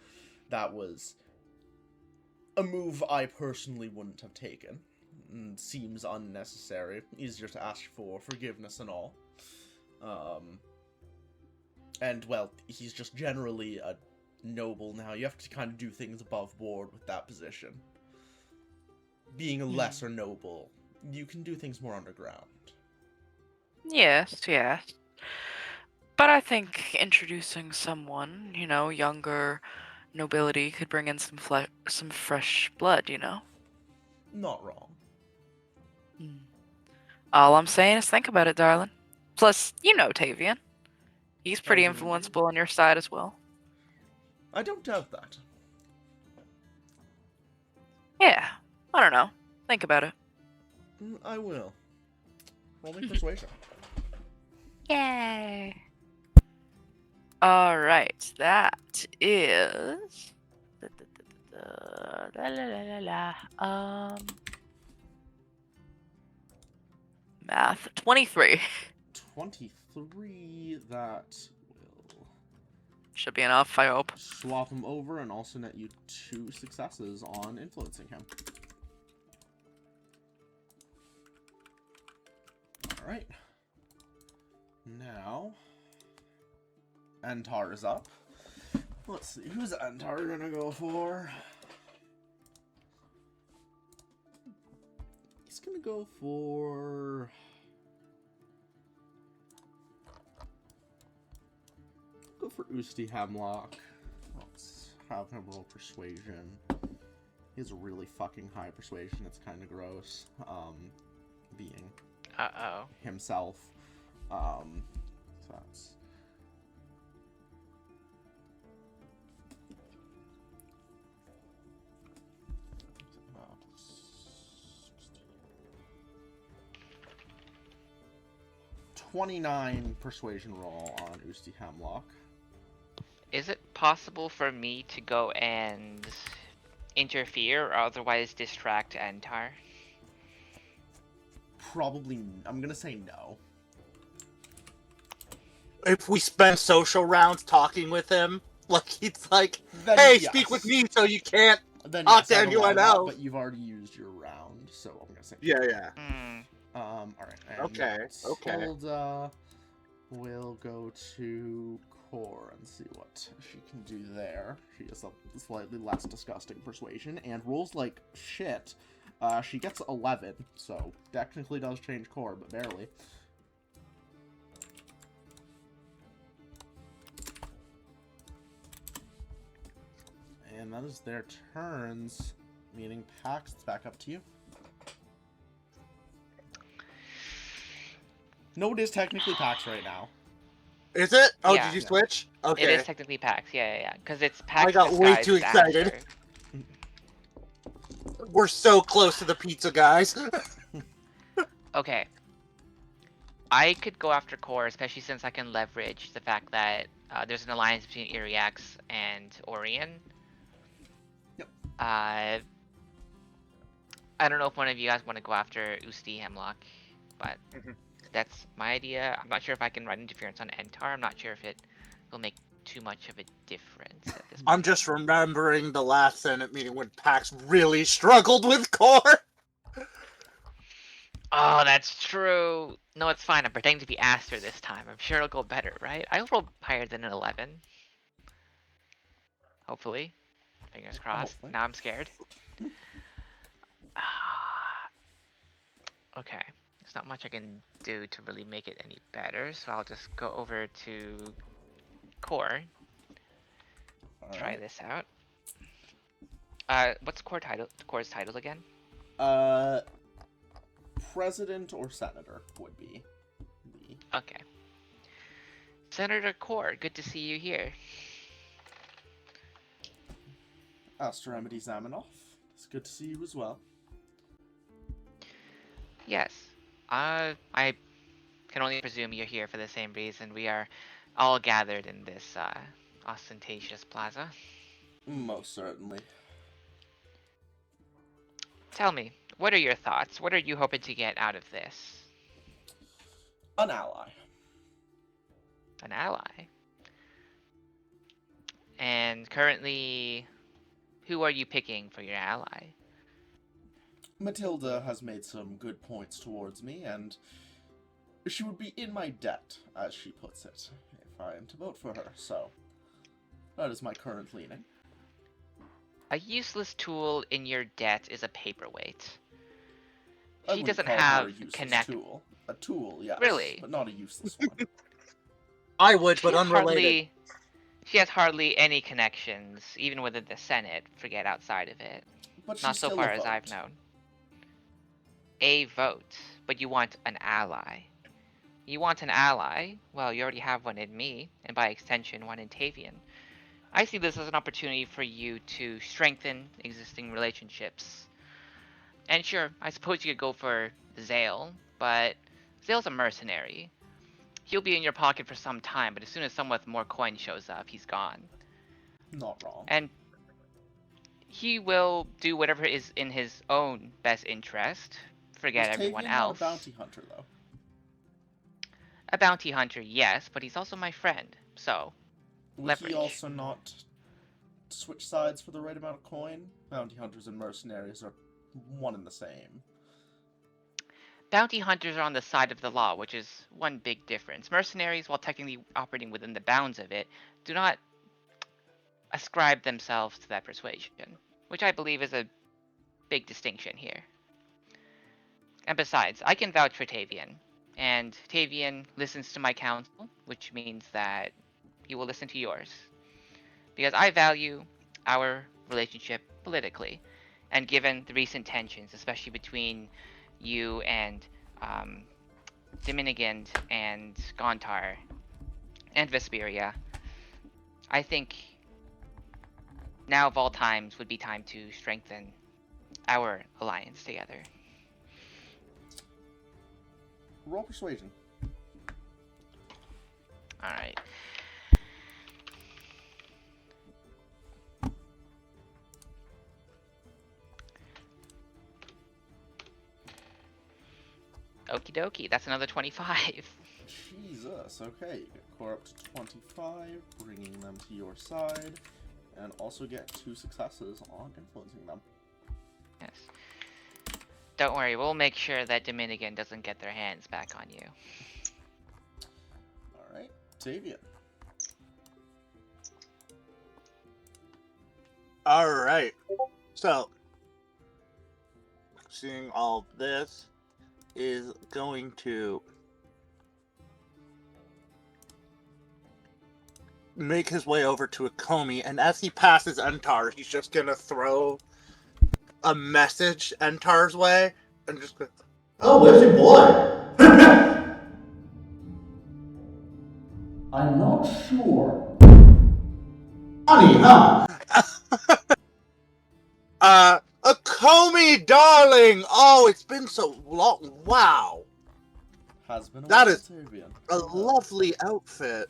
That was a move I personally wouldn't have taken. And seems unnecessary. Easier to ask for forgiveness and all. And, well, he's just generally a noble now. You have to kind of do things above board with that position. Being a lesser noble, you can do things more underground. Yes, yes. But I think introducing someone, you know, younger nobility could bring in some fresh blood, you know? Not wrong. All I'm saying is think about it, darling. Plus, you know Tavian. He's pretty I do. influenceable on your side as well. I don't doubt that. Yeah, I don't know. Think about it. I will. Roll me persuasion. Yay! All right, that is. La, la, la, la, la. Math 23 23, that will should be enough. I hope. swap him over and also net you 2 successes on influencing him. Alright. Now, Antar is up. Let's see, who's Antar gonna go for? He's gonna go for... Go for Usti Hemlock. Let's have him roll persuasion. He has a really fucking high persuasion, it's kind of gross. Being himself. So that's... $29 persuasion roll on Usti Hemlock. Is it possible for me to go and interfere or otherwise distract Antar? Probably, I'm gonna say no. If we spend social rounds talking with him, like he's like, Then hey, yes. speak with me so you can't Then talk yes, to I'd allow anyone that, else. but you've already used your round, so I'm gonna say Yeah. alright. Okay. Tilda will go to Core and see what she can do there. She has a slightly less disgusting persuasion and rolls like shit. She gets 11, so technically does change Core, but barely. And that is their turns, meaning Pax, it's back up to you. No, it is technically Pax right now. Is it? Oh, Yeah. did you switch? Okay. It is technically PAX, yeah. Because it's PAX I got way disguised too excited. after. We're so close to the pizza, guys. Okay. I could go after Core, especially since I can leverage the fact that there's an alliance between Iriax and Orion. Yep. I don't know if one of you guys want to go after Usti Hemlock, but that's my idea. I'm not sure if I can run interference on Entar. I'm not sure if it will make too much of a difference at this point. I'm just remembering the last Senate meeting when Pax really struggled with Core. Oh, that's true. No, it's fine. I'm pretending to be Aster this time. I'm sure it'll go better, right? I rolled higher than an 11. Hopefully. Fingers crossed. Hopefully. Now I'm scared. Okay. There's not much I can do to really make it any better, so I'll just go over to Core. Try Alright. this out. What's Core's title again? President or Senator would be the... Okay. Senator Core, good to see you here. Astromedy Zaminoff. It's good to see you as well. Yes. I can only presume you're here for the same reason. We are all gathered in this ostentatious plaza. Most certainly. Tell me, what are your thoughts? What are you hoping to get out of this? An ally. An ally? And currently, who are you picking for your ally? Matilda has made some good points towards me, and she would be in my debt, as she puts it, if I am to vote for her, so that is my current leaning. A useless tool in your debt is a paperweight. I She wouldn't doesn't call her have a useless connect. tool. A tool, yes. Really? But not a useless one. I would, but She has unrelated. She has hardly any connections, even within the Senate. Forget outside of it. But she's Not so still far a as I've vote. known. A vote, but you want an ally. You want an ally? Well, you already have one in me, and by extension, one in Tavian. I see this as an opportunity for you to strengthen existing relationships. And sure, I suppose you could go for Zale, but Zale's a mercenary. he'll be in your pocket for some time, but as soon as someone with more coin shows up, he's gone. Not wrong. And he will do whatever is in his own best interest. Forget Is everyone Tavian not a else. bounty hunter, though? A bounty hunter, yes, but he's also my friend, so Would leverage. he also not switch sides for the right amount of coin? Bounty hunters and mercenaries are one and the same. Bounty hunters are on the side of the law, which is one big difference. Mercenaries, while technically operating within the bounds of it, do not ascribe themselves to that persuasion, which I believe is a big distinction here. And besides, I can vouch for Tavian, and Tavian listens to my counsel, which means that he will listen to yours. Because I value our relationship politically, and given the recent tensions, especially between you and Dominigand and Gontar and Vesperia, I think now of all times would be time to strengthen our alliance together. Roll persuasion. Alright. Okie dokie, that's another 25. Jesus, okay. You get core up to 25, bringing them to your side, and also get 2 successes on influencing them. Yes. Don't worry, we'll make sure that Dominican doesn't get their hands back on you. Alright, Tavian. Alright. So, seeing all this is going to make his way over to Akomi, and as he passes Entar, he's just gonna throw a message Entar's way, and just go, Oh, where's your boy? I'm not sure. Funny, huh? Akomi, darling! Oh, it's been so long. Wow. Has been a That while, is Tavian. a lovely outfit.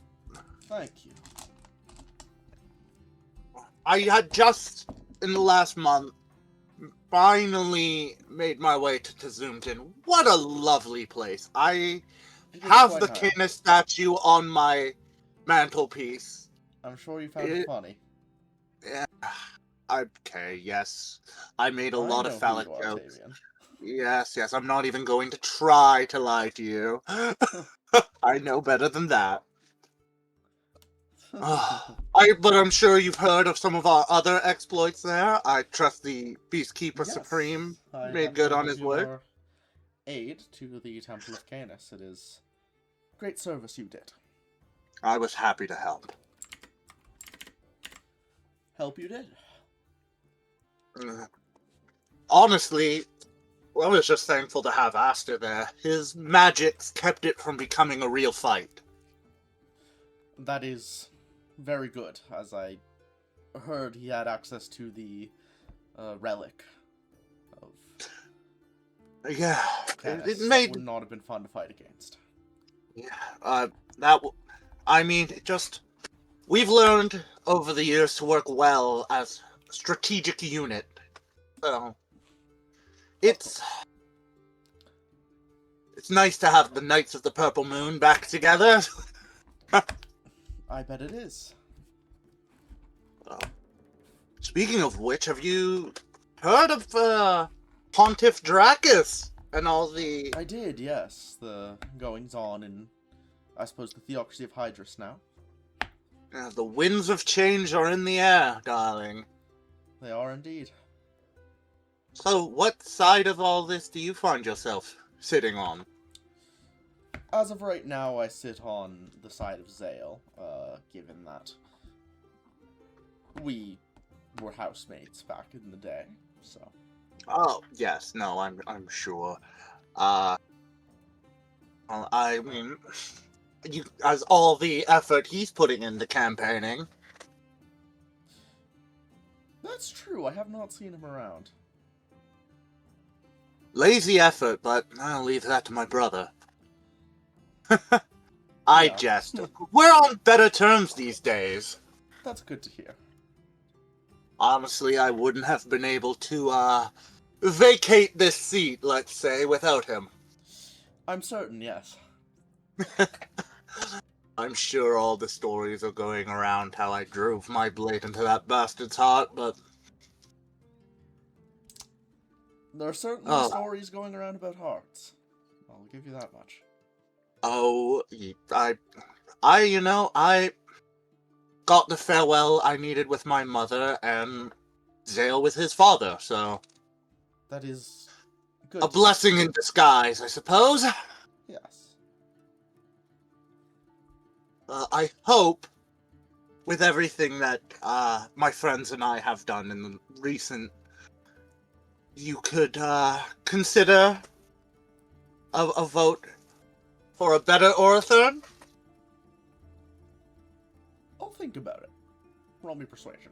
Thank you. I had just, in the last month, finally made my way to Tazsummdin. What a lovely place. I You did have quite the hard. Canis statue on my mantelpiece. I'm sure you found it funny. Yeah. Okay, yes. I made a I lot know of who phallic you are, jokes. Tavian. Yes, I'm not even going to try to lie to you. I know better than that. But I'm sure you've heard of some of our other exploits there. I trust the Beastkeeper Yes, Supreme I made have good heard on of his work. your aid to the Temple of Canis. It is great service you did. I was happy to help. Help you did. Honestly, I was just thankful to have Aster there. His magics kept it from becoming a real fight. That is very good, as I heard he had access to the relic of Yeah, Canis. it That made... would not have been fun to fight against. Yeah, we've learned over the years to work well as a strategic unit. So, it's nice to have the Knights of the Purple Moon back together. I bet it is. Speaking of which, have you heard of Pontiff Dracus and all the... I did, yes. The goings-on in, I suppose, the Theocracy of Hydrus now. The winds of change are in the air, darling. They are indeed. So, what side of all this do you find yourself sitting on? As of right now, I sit on the side of Zale, given that we were housemates back in the day, so... Oh, yes, no, I'm sure. I mean, as all the effort he's putting into campaigning. That's true, I have not seen him around. Lazy effort, but I'll leave that to my brother. I Yeah. jest. We're on better terms these days. That's good to hear. Honestly, I wouldn't have been able to, vacate this seat, let's say, without him. I'm certain, yes. I'm sure all the stories are going around how I drove my blade into that bastard's heart, but... There are certainly Oh. stories going around about hearts. I'll give you that much. Oh, I got the farewell I needed with my mother, and Zale with his father, so... That is good. A blessing in disguise, I suppose. Yes. I hope, with everything that my friends and I have done in the recent, you could consider a vote for a better Orothern. I'll think about it. Roll me persuasion.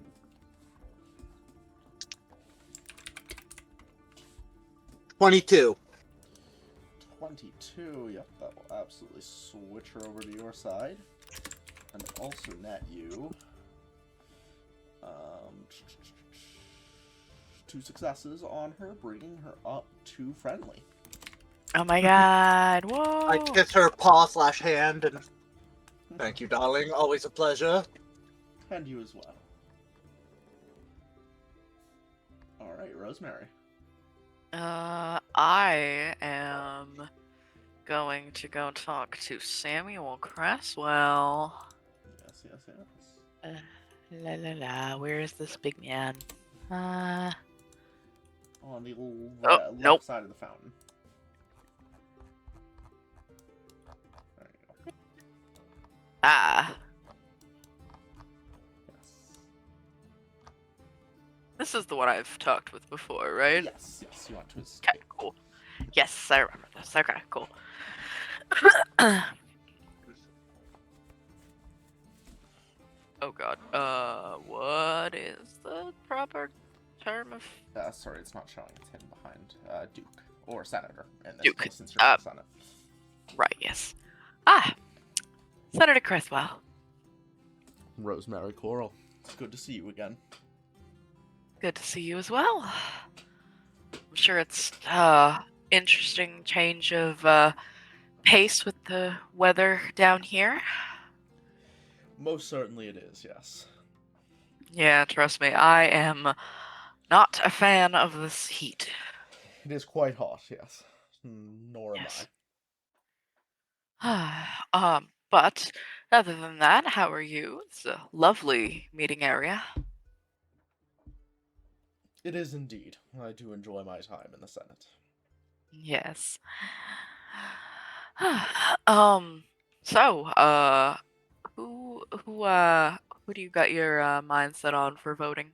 22. 22. Yep, that will absolutely switch her over to your side. And also net you. 2 successes on her, bringing her up to friendly. Oh my god, whoa! I kiss her paw/hand and thank you, darling. Always a pleasure. And you as well. Alright, Rosemary. I am going to go talk to Samuel Cresswell. Yes, yes, yes. La la la, where is this big man? On the left nope. side of the fountain. There you go. Ah. Yes. This is the one I've talked with before, right? Yes, yes, you want to escape. Okay, cool. Yes, I remember this. Okay, cool. Oh god. What is the proper term of... Sorry, it's not showing. It's hidden behind Duke. Or Senator, in this Duke. case, since you're in the Senate. Right, yes. Ah! Senator Cresswell. Rosemary Coral. It's good to see you again. Good to see you as well. I'm sure it's interesting change of pace with the weather down here. Most certainly it is, yes. Yeah, trust me, I am not a fan of this heat. It is quite hot, yes. Nor am Yes. I. But other than that, how are you? It's a lovely meeting area. It is indeed. I do enjoy my time in the Senate. Yes. Who do you got your mindset on for voting?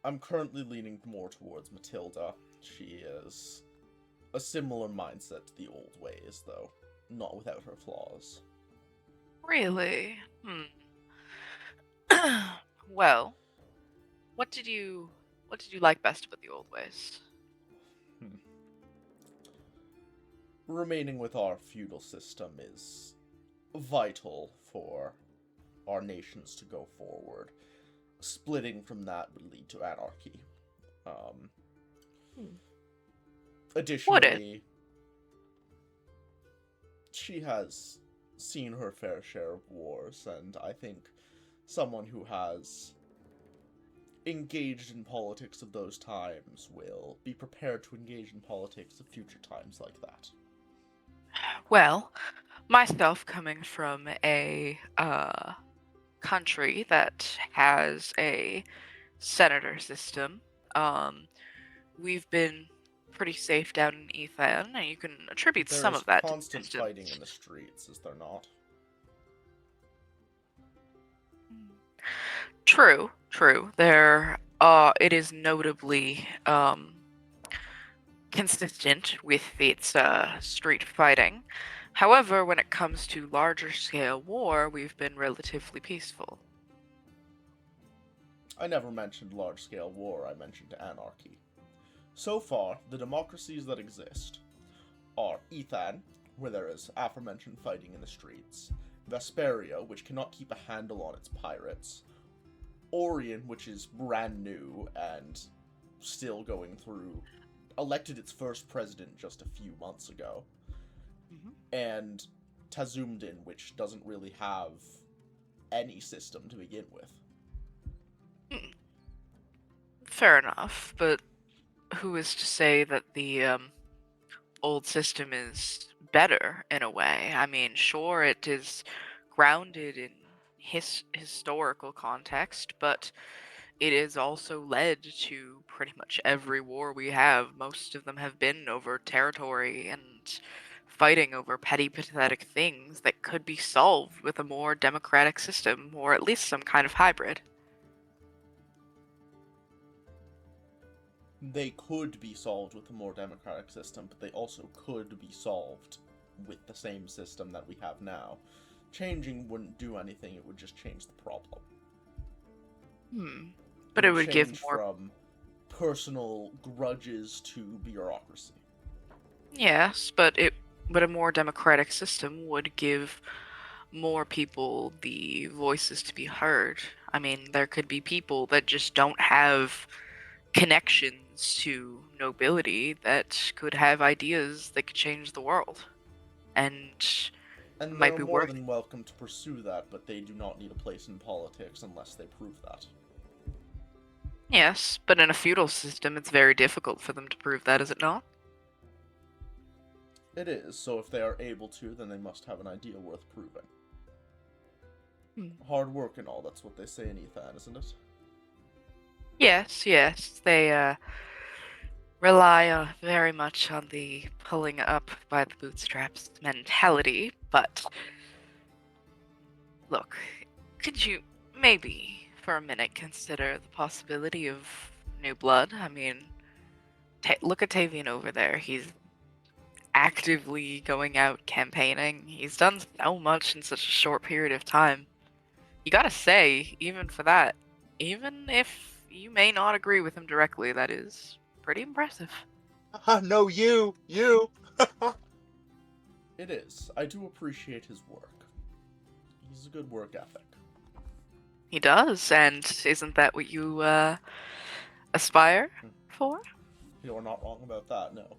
I'm currently leaning more towards Matilda. She is a similar mindset to the old ways, though not without her flaws. Really? Well, what did you like best about the old ways? Remaining with our feudal system is vital for our nations to go forward. Splitting from that would lead to anarchy. Additionally, she has seen her fair share of wars, and I think someone who has engaged in politics of those times will be prepared to engage in politics of future times like that. Well, myself coming from a country that has a senator system, we've been pretty safe down in Ethan, and you can attribute some of that to constant fighting in the streets, is there not? True. There, it is notably consistent with its street fighting. However, when it comes to larger scale war, we've been relatively peaceful. I never mentioned large-scale war, I mentioned anarchy. So far, the democracies that exist are Ethan, where there is aforementioned fighting in the streets. Vesperia, which cannot keep a handle on its pirates. Orion, which is brand new and still going through, elected its first president just a few months ago. And Tazsummdin, which doesn't really have any system to begin with. Fair enough, but who is to say that the old system is better in a way? I mean, sure, it is grounded in historical context, but it is also led to pretty much every war we have. Most of them have been over territory and fighting over petty, pathetic things that could be solved with a more democratic system, or at least some kind of hybrid. They could be solved with a more democratic system, but they also could be solved with the same system that we have now. Changing wouldn't do anything, it would just change the problem. But it would give change more... from personal grudges to bureaucracy. Yes, but a more democratic system would give more people the voices to be heard. I mean, there could be people that just don't have connections to nobility that could have ideas that could change the world. And might they're be more worth... than welcome to pursue that, but they do not need a place in politics unless they prove that. Yes, but in a feudal system, it's very difficult for them to prove that, is it not? It is, so if they are able to, then they must have an idea worth proving. Hard work and all, that's what they say in Ethan, isn't it? Yes, they rely very much on the pulling up by the bootstraps mentality, but look, could you maybe for a minute consider the possibility of new blood? I mean, look at Tavian over there. He's actively going out campaigning. He's done so much in such a short period of time. You gotta say, even for that, even if you may not agree with him directly, that is pretty impressive. No, you! It is. I do appreciate his work. He's a good work ethic. He does, and isn't that what you aspire for? You're not wrong about that, no.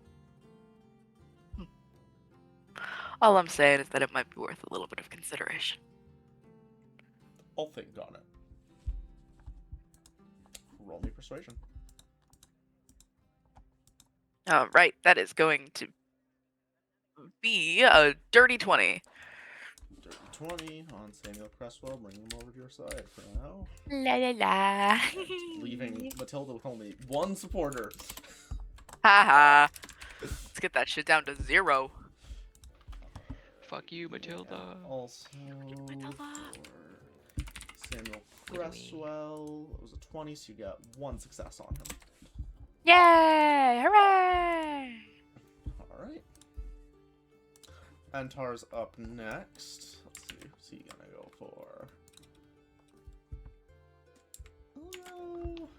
All I'm saying is that it might be worth a little bit of consideration. I'll think on it. Roll me persuasion. Right, that is going to be a dirty 20. Dirty 20 on Samuel Cresswell, bringing him over to your side for now. La la la. Leaving Matilda with only one supporter. Haha. Let's get that shit down to 0. Fuck you, Matilda. Also, for Samuel Cresswell, it was a 20, so you got 1 success on him. Yay! Hooray! Alright. Antar's up next. Let's see, who's he gonna go for? Oh,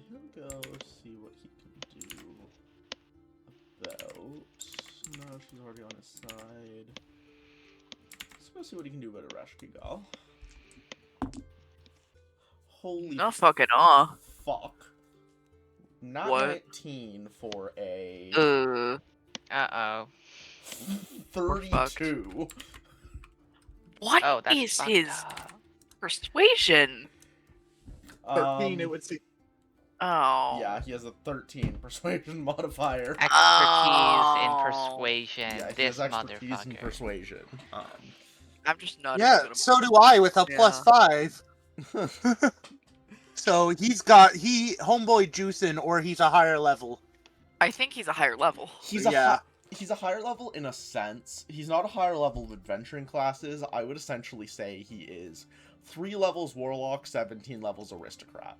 he'll go see what he can do about... No, she's already on his side. Let's go see what he can do about Ereshkigal. Holy fucking aw. fuck. Not What? 19 for a... Uh-oh. 32. What Oh, that's is fucked his up. persuasion? 13, it would seem. Oh. Yeah, he has a 13 persuasion modifier. Expertise in persuasion. Yeah, he This has expertise in motherfucker. persuasion. I'm just not. Yeah, even so do I with a Yeah. +5. So homeboy juicing, or he's a higher level. I think he's a higher level. He's Yeah. he's a higher level in a sense. He's not a higher level of adventuring classes. I would essentially say he is 3 levels warlock, 17 levels aristocrat.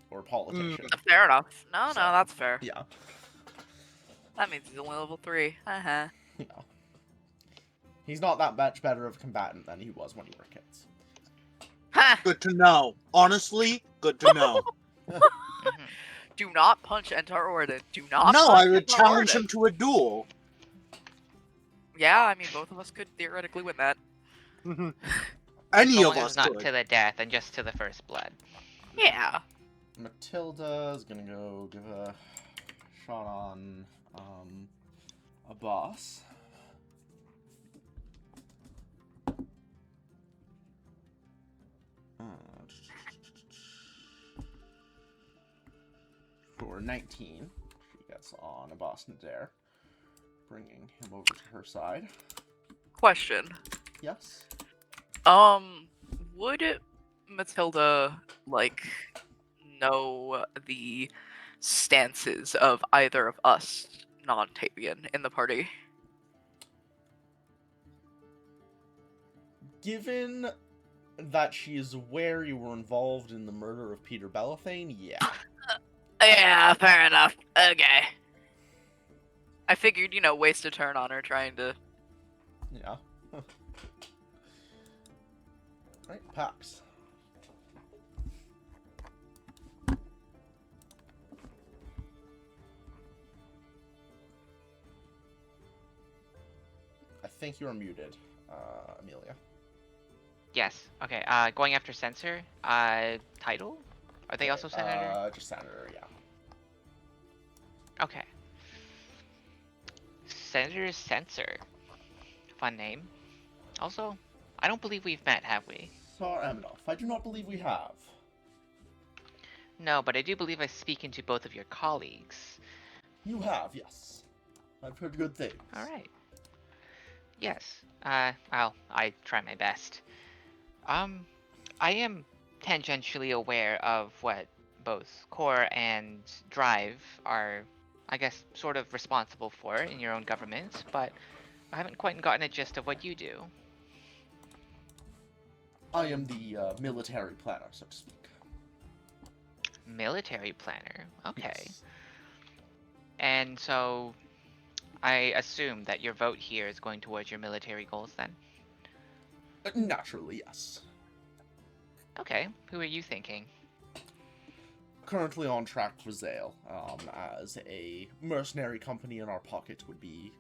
Or politician. Fair enough. No, So, that's fair. Yeah. That means he's only level 3. Uh-huh. Yeah. He's not that much better of a combatant than he was when he were kids. Ha! Good to know. Honestly, good to know. Do not punch Enter Orden. Do not No, punch I would Enter challenge Orden. him to a duel. Yeah, I mean, both of us could theoretically win that. Any So of long as us it's not could. to the death and just to the first blood. Yeah. Matilda's gonna go give a shot on a boss. For 19, she gets on a boss Nadir, bringing him over to her side. Question. Yes. Would Matilda, like, know the stances of either of us, non-Tavian, in the party? Given that she is aware you were involved in the murder of Peter Bellathayne, yeah. Yeah, fair enough. Okay. I figured, waste a turn on her trying to... Yeah. Right, Pax. I think you're muted, Amelia. Yes. Okay. Going after censor. Title? Are they also senator? Just senator, yeah. Okay. Senator Censor. Fun name. Also, I don't believe we've met, have we? Sar Aminoff, I do not believe we have. No, but I do believe I've spoken to both of your colleagues. You have, yes. I've heard good things. Alright. Yes. I try my best. I am tangentially aware of what both Core and Drive are, I guess, sort of responsible for in your own government, but I haven't quite gotten a gist of what you do. I am the military planner, so to speak. Military planner. Okay. Yes. And so, I assume that your vote here is going towards your military goals then? Naturally, yes. Okay. Who are you thinking? Currently on track for Zale, as a mercenary company in our pocket would be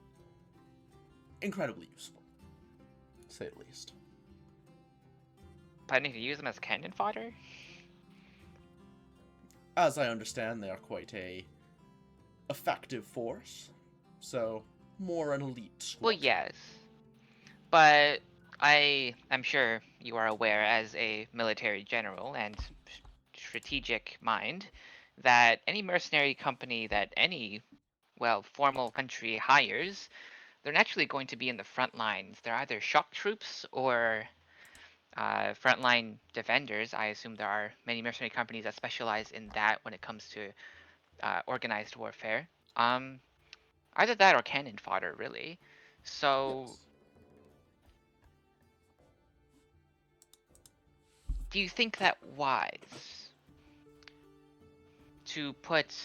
incredibly useful, to say the least. Planning to use them as cannon fodder? As I understand, they are quite a effective force, so more an elite squad. Well, yes. But I am sure you are aware as a military general and strategic mind that any mercenary company that any, well, formal country hires, they're naturally going to be in the front lines. They're either shock troops or frontline defenders. I assume there are many mercenary companies that specialize in that when it comes to organized warfare. Either that or cannon fodder, really. So, Yes. do you think that wise to put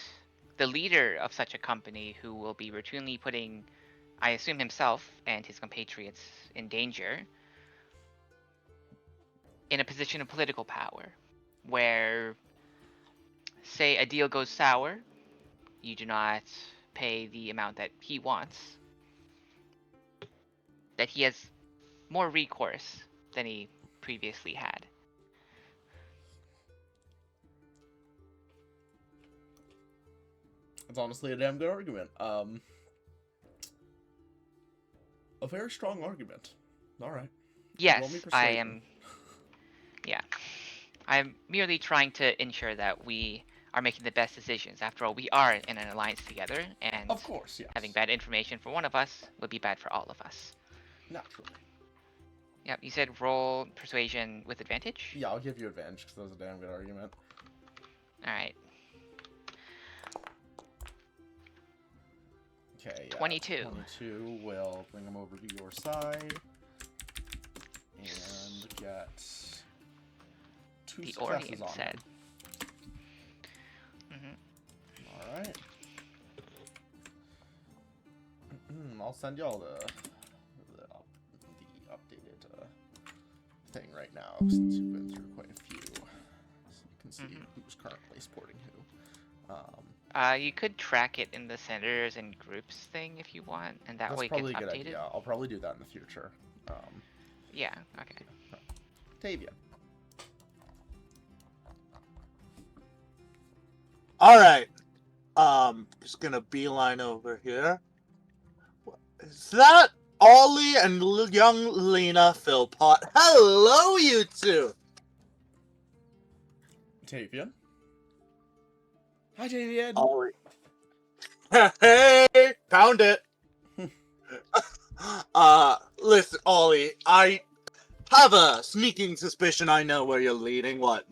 the leader of such a company, who will be routinely putting, I assume, himself and his compatriots in danger, in a position of political power, where, say, a deal goes sour, you do not pay the amount that he wants, that he has more recourse than he previously had? It's honestly a damn good argument. A very strong argument. Alright. Yes, Roll me I persuasion. am. Yeah. I'm merely trying to ensure that we are making the best decisions. After all, we are in an alliance together, and Of course, yes. having bad information for one of us would be bad for all of us. Naturally. Yep, you said roll persuasion with advantage? Yeah, I'll give you advantage, because that's a damn good argument. Alright. Okay, yeah. 22. 22 will bring him over to your side. And get two The successes Orient on said. him. Alright. I'll send y'all the updated thing right now, since you've been through quite a few. So you can see Mhm. who's currently supporting who. You could track it in the senators and groups thing if you want, and that That's way it gets probably a good updated. idea. I'll probably do that in the future. Yeah. Okay. Tavian. All right. Just gonna beeline over here. Is that Ollie and young Lena Philpott? Hello, you two. Tavian. Hi, Tavian. Ollie. Hey, found it. Listen, Ollie, I have a sneaking suspicion I know where you're leading. What,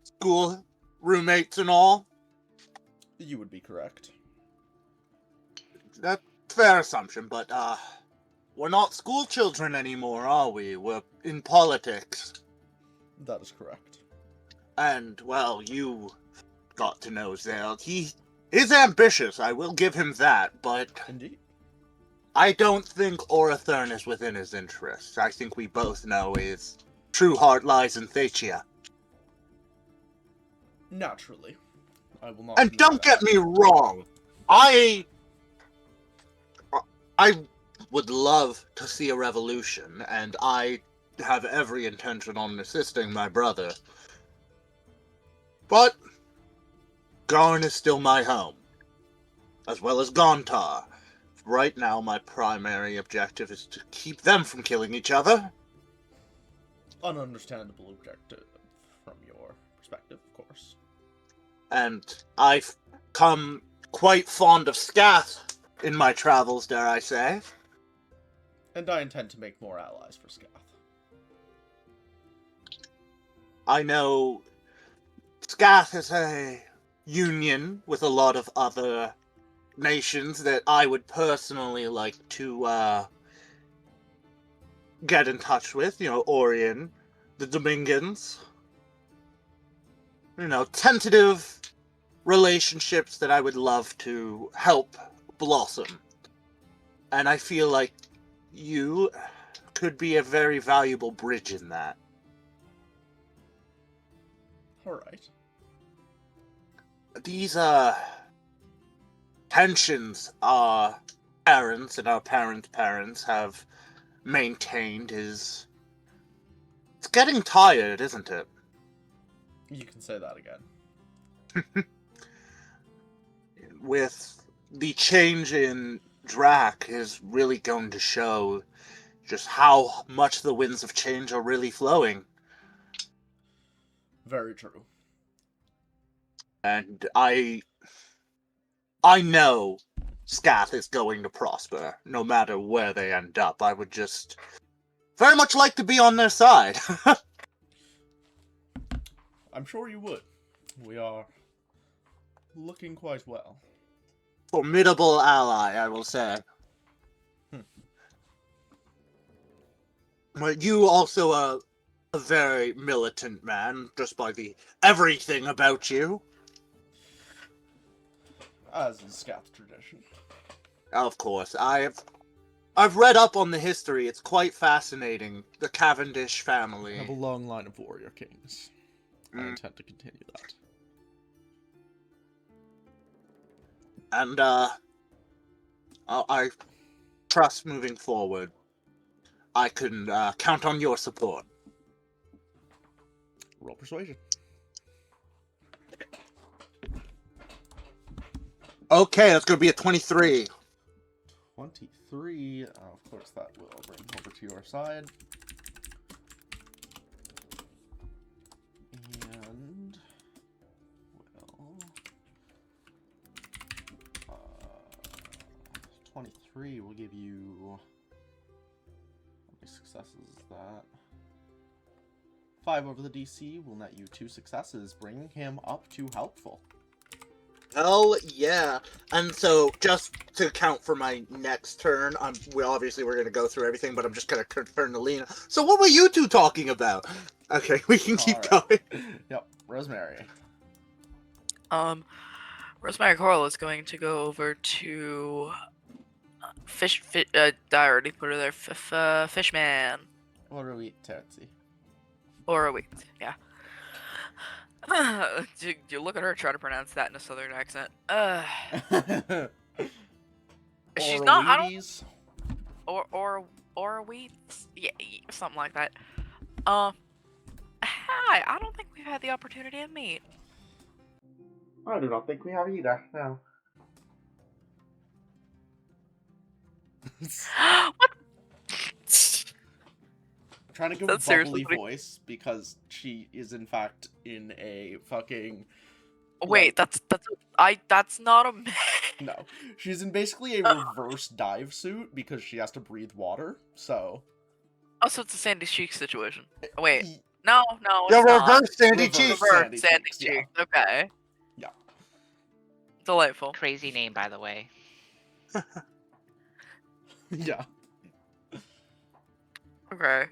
school roommates and all? You would be correct. That's a fair assumption, but, we're not school children anymore, are we? We're in politics. That is correct. And, well, you got to know Zale. He is ambitious, I will give him that, but Indeed. I don't think Orothern is within his interests. I think we both know his true heart lies in Thacia. Naturally. I will not. And don't get me wrong, I would love to see a revolution, and I have every intention on assisting my brother. But Garn is still my home, as well as Gontar. Right now, my primary objective is to keep them from killing each other. An understandable objective from your perspective, of course. And I've come quite fond of Scath in my travels, dare I say. And I intend to make more allies for Scath. I know Scath is a union with a lot of other nations that I would personally like to get in touch with. You know, Orion, the Domingans. You know, tentative relationships that I would love to help blossom. And I feel like you could be a very valuable bridge in that. Alright. These, tensions our parents and our parents' parents have maintained is... It's getting tired, isn't it? You can say that again. With the change in Drac is really going to show just how much the winds of change are really flowing. Very true. And I know Scath is going to prosper, no matter where they end up. I would just very much like to be on their side. I'm sure you would. We are looking quite well. Formidable ally, I will say. But you also are a very militant man, just by the everything about you. As is Scath tradition. Of course, I've read up on the history. It's quite fascinating. The Cavendish family. I have a long line of warrior kings. I intend to continue that. And, I trust moving forward, I can count on your support. Roll persuasion. Okay, that's going to be a 23. 23. Of course, that will bring over to your side. And will 23 will give you how many successes is that? 5 over the DC will net you 2 successes, bringing him up to helpful. Hell yeah. And so, just to count for my next turn, we're going to go through everything, but I'm just going to turn to Lena. So what were you two talking about? Okay, we can keep going. Yep, Rosemary. Rosemary Coral is going to go over to I already put her there. Fishman. What are we, Terzi? Or wait, yeah. You look at her try to pronounce that in a southern accent. She's not. I don't. Orowedes? Or wheats. Yeah, something like that. Hi. I don't think we've had the opportunity to meet. I do not think we have either, no. What? Trying to give That's a seriously bubbly funny. voice because she is in fact in a fucking Wait, like, that's not a. no. She's in basically a reverse dive suit because she has to breathe water, so Oh, so it's a Sandy Cheek situation. Wait, E- no, The it's not. reverse Sandy Reverse Cheeks. Reverse Sandy Sandy Cheeks, Cheek. yeah. Okay. Yeah. Delightful. Crazy name, by the way. Yeah. Okay.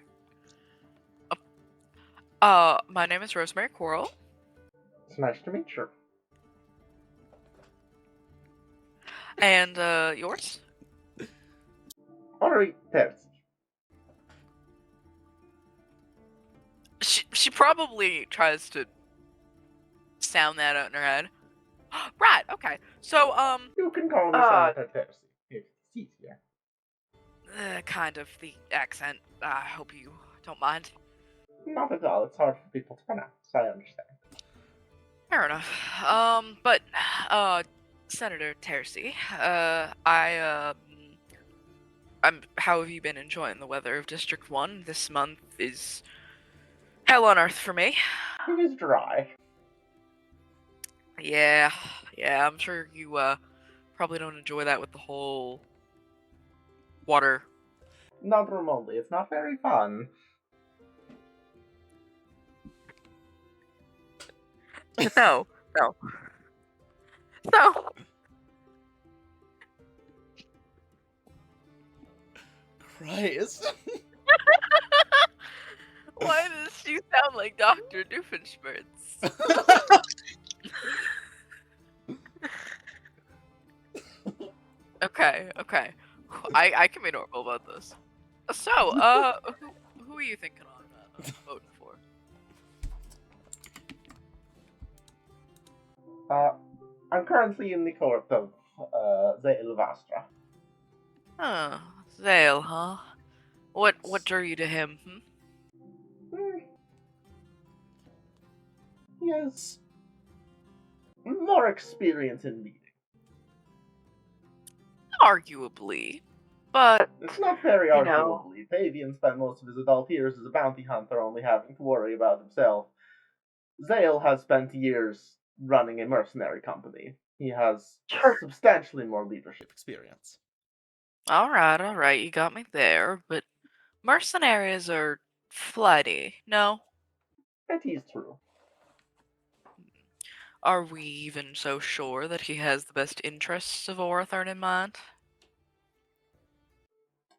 My name is Rosemary Coral. It's nice to meet you. And, yours? Alright, Percy. She probably tries to sound that out in her head. Right, okay. So, You can call me Senator Percy, if it's easier. kind of the accent. I hope you don't mind. Not at all, it's hard for people to pronounce, I understand. Fair enough. But, Senator Tercy, how have you been enjoying the weather of District 1? This month is hell on earth for me. It is dry. Yeah, I'm sure you, probably don't enjoy that with the whole water. Not remotely, it's not very fun. No. Christ. Why does she sound like Dr. Doofenshmirtz? Okay. I can be normal about this. So, who are you thinking on voting for? I'm currently in the court of, Zael Vastra. Huh, Zale, huh? What drew you to him? He has more experience in leading. Arguably, but It's not very You know. arguably. Tavian spent most of his adult years as a bounty hunter, only having to worry about himself. Zale has spent years running a mercenary company. He has substantially more leadership experience. all right, you got me there. But mercenaries are flighty, no? That is true. Are we even so sure that he has the best interests of Orothern in mind?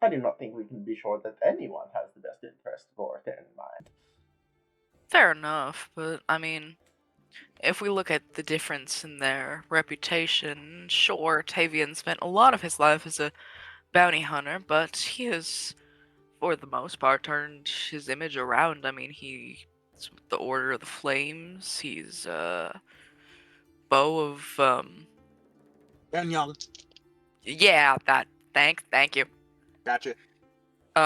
I do not think we can be sure that anyone has the best interest of Orothern in mind. Fair enough, but I mean, if we look at the difference in their reputation, sure, Tavian spent a lot of his life as a bounty hunter, but he has, for the most part, turned his image around. I mean, he's with the Order of the Flames, he's, Bow of, And young. yeah, thank you. Gotcha.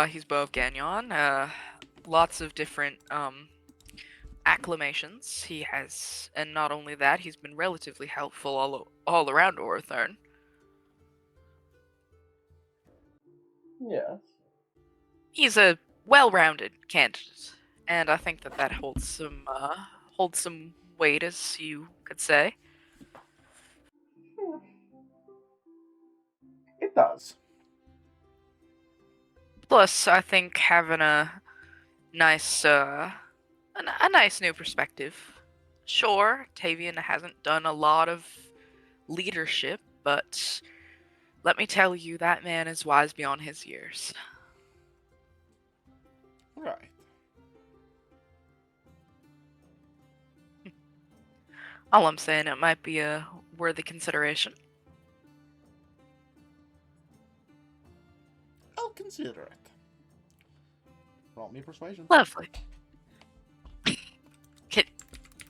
He's Bow of Gagnon, lots of different, acclamations he has, and not only that, he's been relatively helpful all around Orothern. Yes. He's a well-rounded candidate, and I think that holds some weight, as you could say. It does. Plus, I think having a nice a nice new perspective. Sure, Tavian hasn't done a lot of leadership, but let me tell you, that man is wise beyond his years. Right. All I'm saying, it might be a worthy consideration. I'll consider it. Roll me persuasion. Lovely.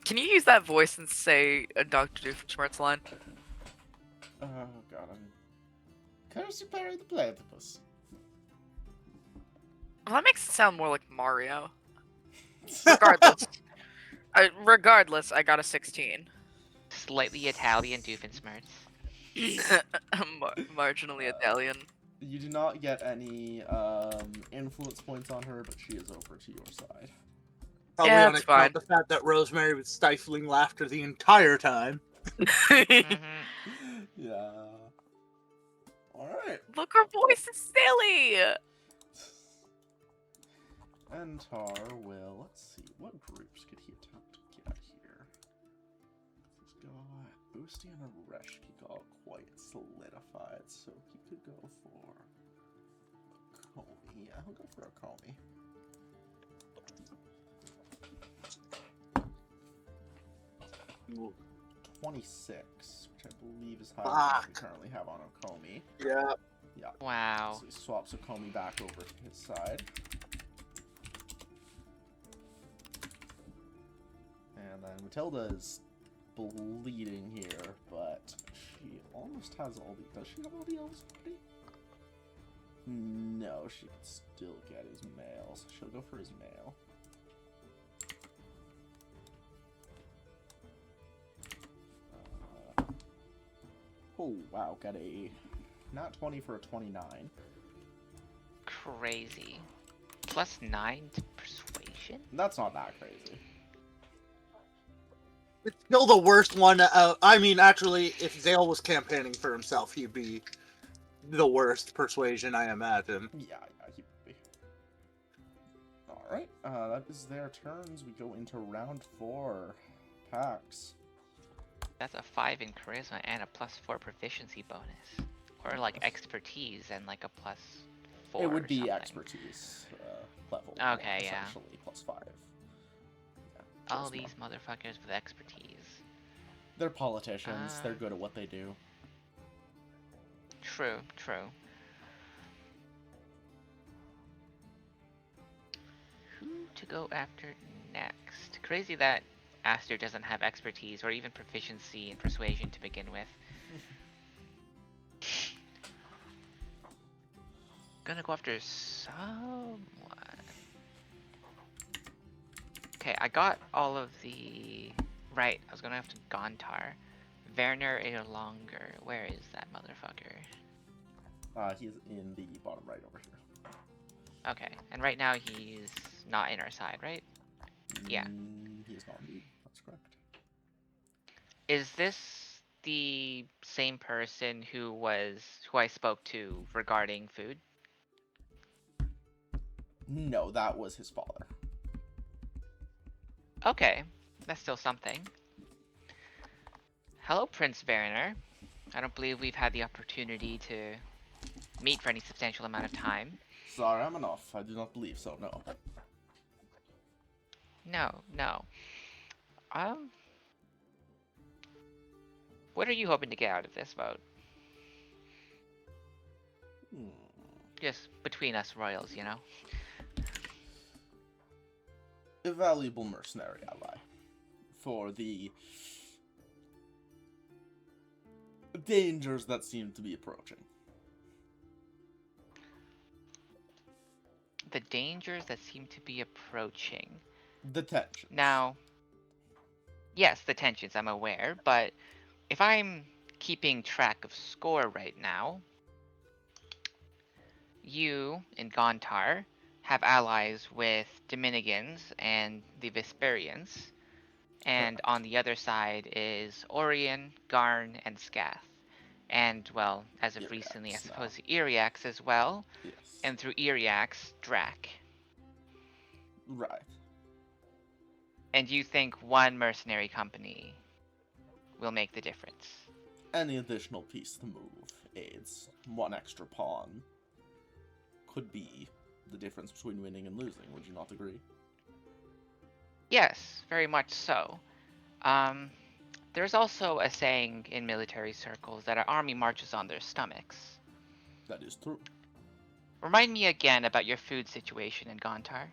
Can you use that voice and say a Dr. Doofenshmirtz line? Oh god, I'm... Cursey Perry the Platypus. Well, that makes it sound more like Mario. Regardless, I got a 16. Slightly Italian Doofenshmirtz. Marginally Italian. You do not get any influence points on her, but she is over to your side. Probably Yeah, on that's account fine. of the fact that Rosemary was stifling laughter the entire time. Mhm. Yeah. Alright. Look, her voice is silly! Entar will, let's see, what groups could he attempt to get here? He's got Usti and Areshki got quite solidified, so he could go for a Komi. Yeah, he'll go for a Komi. Ooh. 26, which I believe is higher than we currently have on Okomi. Yeah. Yeah. Wow. So he swaps Okomi back over to his side. And then Matilda is bleeding here, but she almost has all the... Does she have all the elves already? No, she can still get his male, so she'll go for his male. Oh, wow, got a not 20 for a 29. Crazy. +9 to persuasion? That's not that crazy. It's still the worst one. I mean, actually, if Zale was campaigning for himself, he'd be the worst persuasion, I imagine. Yeah, he would be. Alright, that is their turns. We go into round 4. Pax. That's a 5 in charisma and a +4 proficiency bonus. Or like expertise and like a +4. It would or be something. expertise level. Okay, yeah. Essentially, +5. Yeah, All charisma. these motherfuckers with expertise. They're politicians. They're good at what they do. True, true. Who to go after next? Crazy that Aster doesn't have expertise or even proficiency in persuasion to begin with. Gonna go after someone. Okay, I got all of the... Right, I was gonna have to Gontar. Werner Erlonger. Where is that motherfucker? He's in the bottom right over here. Okay, and right now he's not in our side, right? Yeah. He is not indeed. That's correct. Is this the same person who I spoke to regarding food? No, that was his father. Okay, that's still something. Hello, Prince Werner. I don't believe we've had the opportunity to meet for any substantial amount of time. Sorry, I'm enough. I do not believe so, no. No. What are you hoping to get out of this vote? Just between us royals, you know? A valuable mercenary ally for the dangers that seem to be approaching. The dangers that seem to be approaching. The tensions. Now, yes, the tensions, I'm aware, but if I'm keeping track of score right now, you, in Gontar, have allies with Dominicans and the Vesperians, and on the other side is Orion, Garn, and Scath. And, well, as of Iriax recently, I now. suppose Iriax as well, Yes. and through Iriax, Drac. Right. And you think one mercenary company will make the difference? Any additional piece to move aids. One extra pawn could be the difference between winning and losing. Would you not agree? Yes, very much so. There's also a saying in military circles that an army marches on their stomachs. That is true. Remind me again about your food situation in Gontar.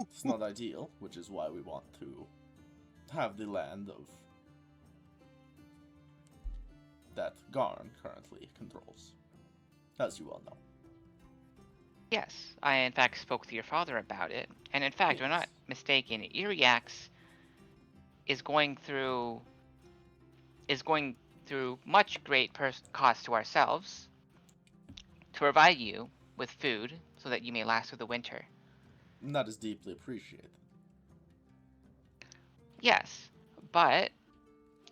It's not ideal, which is why we want to have the land of that Garn currently controls, as you well know. Yes, I in fact spoke with your father about it, and in fact, if I'm not mistaken, Iriax is going through much great cost to ourselves to provide you with food so that you may last through the winter. And that is deeply appreciated. Yes, but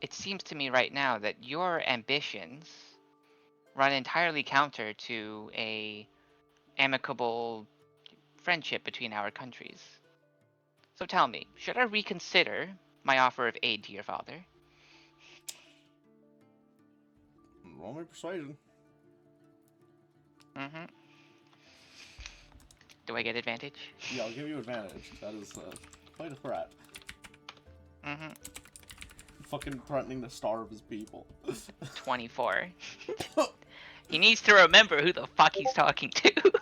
it seems to me right now that your ambitions run entirely counter to a amicable friendship between our countries. So tell me, should I reconsider my offer of aid to your father? Roll me persuasion. Mm-hmm. Do I get advantage? Yeah, I'll give you advantage. That is quite a threat. Mm-hmm. Fucking threatening to starve his people. 24. He needs to remember who the fuck he's talking to. Yep,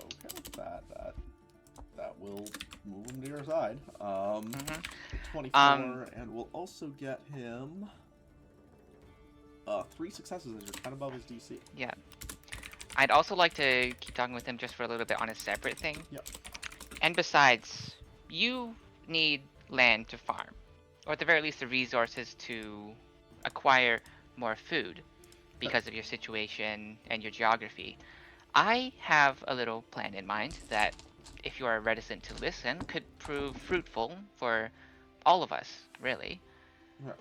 okay. That will move him to your side. 24, and we'll also get him 3 successes as you're kind of above his DC. Yeah. I'd also like to keep talking with him just for a little bit on a separate thing. Yep. And besides, you need land to farm, or at the very least the resources to acquire more food because of your situation and your geography. I have a little plan in mind that, if you are reticent to listen, could prove fruitful for all of us, really. Right.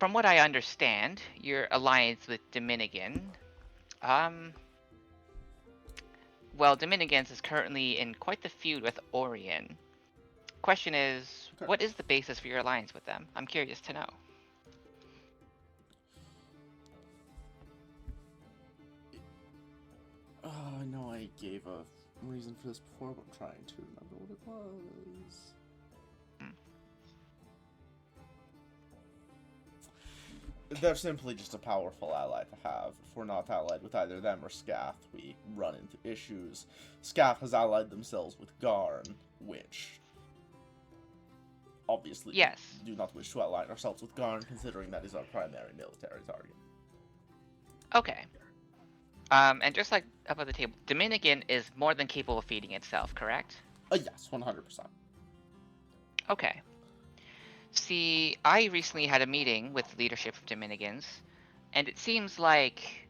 From what I understand, your alliance with Dominican, well, Dominicans is currently in quite the feud with Orion. Question is, Okay. what is the basis for your alliance with them? I'm curious to know. I know I gave a reason for this before, but I'm trying to remember what it was. They're simply just a powerful ally to have. If we're not allied with either them or Scath, we run into issues. Scath has allied themselves with Garn, which obviously Yes. do not wish to ally ourselves with Garn, considering that is our primary military target. Okay. And just like up at the table, Dominican is more than capable of feeding itself, correct? Yes, 100%. Okay. See, I recently had a meeting with the leadership of Dominicans, and it seems like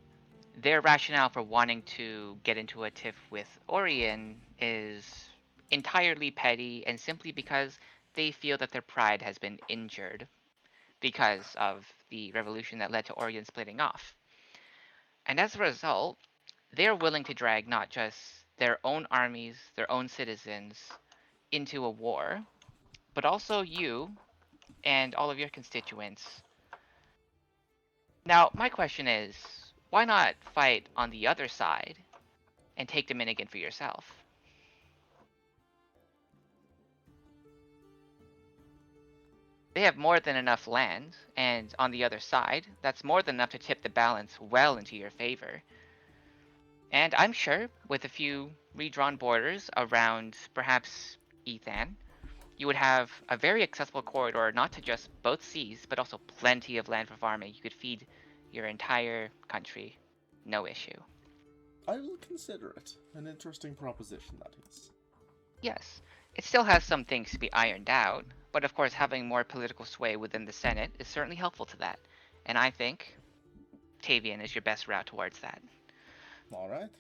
their rationale for wanting to get into a tiff with Orion is entirely petty and simply because they feel that their pride has been injured because of the revolution that led to Orion splitting off. And as a result, they're willing to drag not just their own armies, their own citizens into a war, but also you and all of your constituents. Now, my question is, why not fight on the other side and take Dominican for yourself? They have more than enough land, and on the other side, that's more than enough to tip the balance well into your favor. And I'm sure, with a few redrawn borders around perhaps Ethan, you would have a very accessible corridor not to just both seas, but also plenty of land for farming. You could feed your entire country, no issue. I will consider it. An interesting proposition, that is. Yes, it still has some things to be ironed out, but of course having more political sway within the Senate is certainly helpful to that. And I think Tavian is your best route towards that. Alright.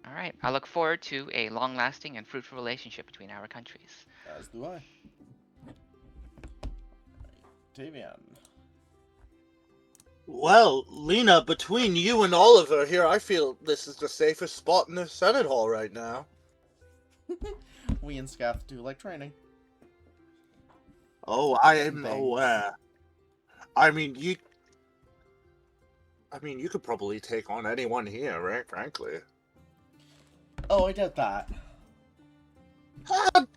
Alright, I look forward to a long-lasting and fruitful relationship between our countries. As do I. Tavian. Well, Lena, between you and Oliver here, I feel this is the safest spot in the Senate Hall right now. We and Scath do like training. Oh, I am Thanks. aware. You could probably take on anyone here, right? Frankly. Oh, I get that.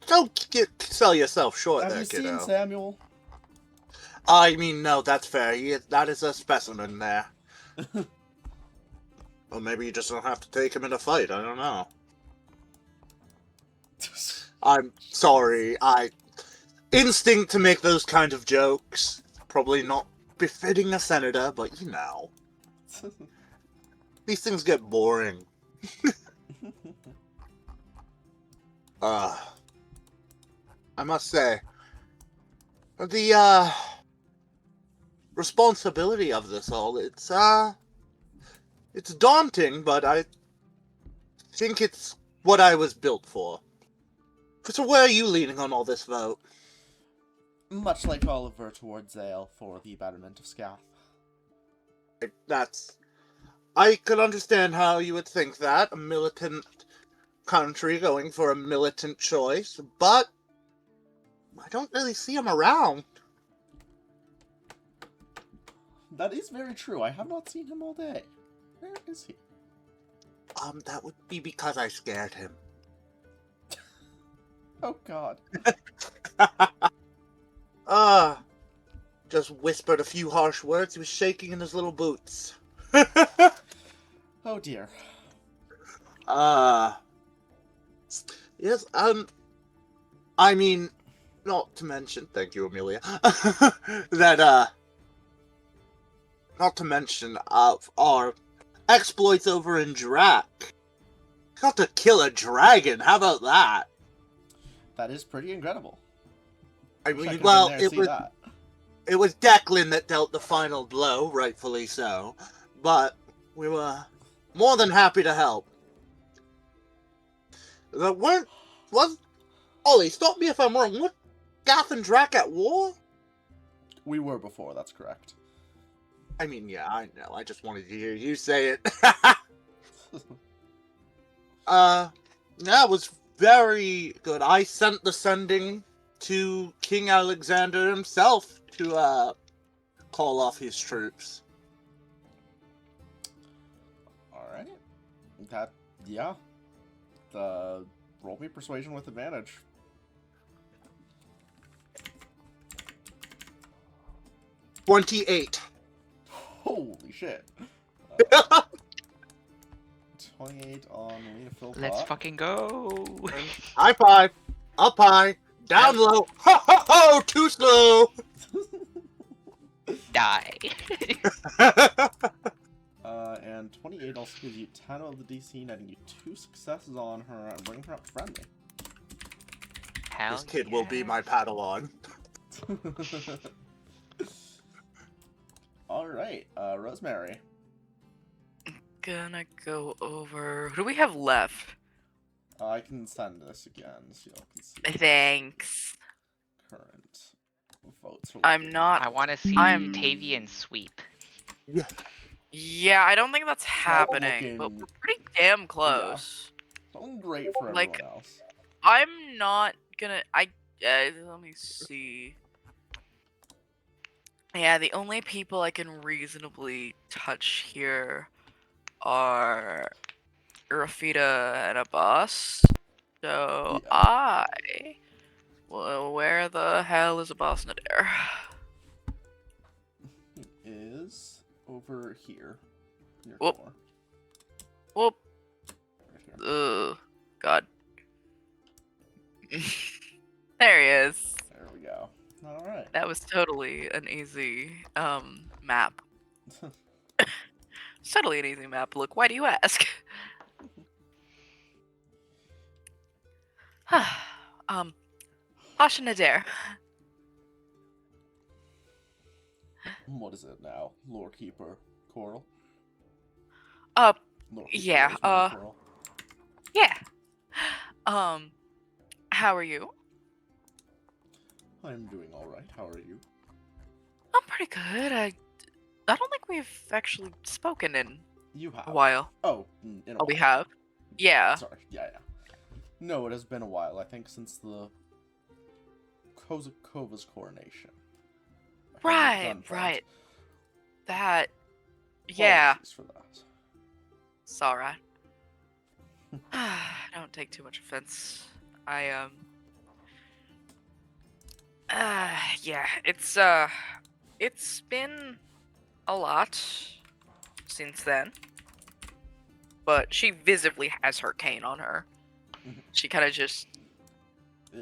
Don't sell yourself short Have there, you kiddo. seen Samuel? No, that's fair. That is a specimen there. Or maybe you just don't have to take him in a fight. I don't know. I'm sorry. Instinct to make those kind of jokes. Probably not befitting a senator, but you know. These things get boring. I must say, the responsibility of this all, it's daunting, but I think it's what I was built for. So where are you leaning on all this vote? Much like Oliver towards Zale for the betterment of Scath. I could understand how you would think that, a militant country going for a militant choice, but I don't really see him around. That is very true. I have not seen him all day. Where is he? That would be because I scared him. Oh god. Just whispered a few harsh words. He was shaking in his little boots. Oh dear. Yes, I mean, not to mention, thank you, Amelia, that, not to mention, our exploits over in Drac. Got to kill a dragon, how about that? That is pretty incredible. I Wish I mean, could've well, been there to see that. it was Declan that dealt the final blow, rightfully so, but we were more than happy to help. Ollie, stop me if I'm wrong, weren't Gath and Drac at war? We were before, that's correct. I mean, yeah, I know, I just wanted to hear you say it. That was very good. I sent the sending to King Alexander himself to, call off his troops. Alright. Yeah. Roll me persuasion with advantage. $28. Holy shit. 28 on Lena Philpott. Let's fucking go. High five. Up high. Down low. Ho ho ho! Too slow! Die. And 28 also gives you 10 of the DC, netting you 2 successes on her and bringing her up to friendly. Hell This kid will be my Padawan. Alright, Rosemary. Gonna go over. Who do we have left? I can send this again so y'all can see Thanks. current votes. I'm not. I want to see I'm- Tavian sweep. Yeah, I don't think that's happening, but looking- we're pretty damn close. Something great for Like- everyone else. I'm not gonna. Let me see. Yeah, the only people I can reasonably touch here are Rafita and a boss. So Yeah. well, where the hell is a boss Nadir? He is over here. Near Whoop. Core. Whoop. Right here. Ugh. God. There he is. There we go. Alright. That was totally an easy map. It's totally an easy map. Look, why do you ask? Asha Nadir. What is it now? Lore Keeper Coral? Uh, Lore Keeper yeah, Rosemary Coral. yeah. How are you? I'm doing alright. How are you? I'm pretty good. I don't think we've actually spoken in You have. a while. Oh, in a Oh, we while. have? Yeah. Sorry. Yeah. No, it has been a while. I think since the Kozakova's coronation. I haven't done Right. That. Yeah. Apologies for that. It's alright. Don't take too much offense. Yeah, it's been a lot since then. But she visibly has her cane on her. Mhm. She kind of just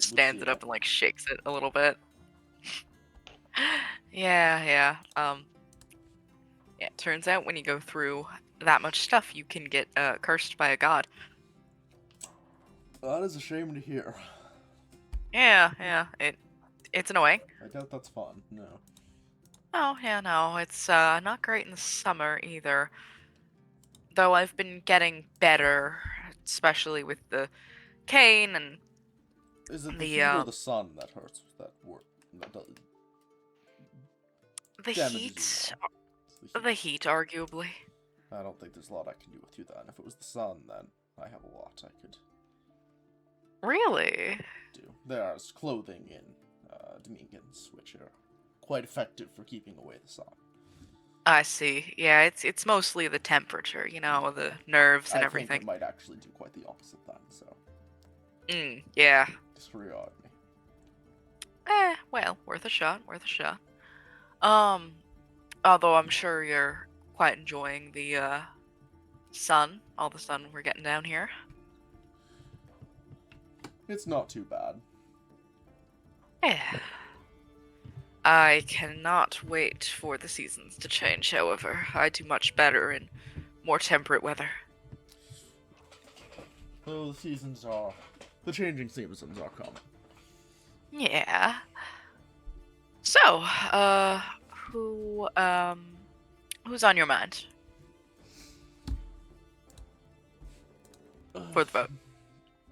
stands it up and like shakes it a little bit. Yeah. Yeah, it turns out when you go through that much stuff, you can get cursed by a god. That is a shame to hear. Yeah. It's annoying. I doubt that's fun. No. Oh, yeah, no, it's not great in the summer either. Though I've been getting better, especially with the cane and Is it the the heat or the sun that hurts? the damages heat. you more? The heat, arguably. I don't think there's a lot I can do with you then. If it was the sun, then I have a lot I could Really? do. There's clothing in Dominicans, which are quite effective for keeping away the sun. I see. Yeah, it's mostly the temperature, you know, the nerves and I everything. think it might actually do quite the opposite then, so Yeah. disregard me. Well, worth a shot. Although I'm sure you're quite enjoying the sun, all the sun we're getting down here. It's not too bad. Yeah. I cannot wait for the seasons to change, however. I do much better in more temperate weather. So the changing seasons are coming. Yeah. So, who's on your mind for the vote?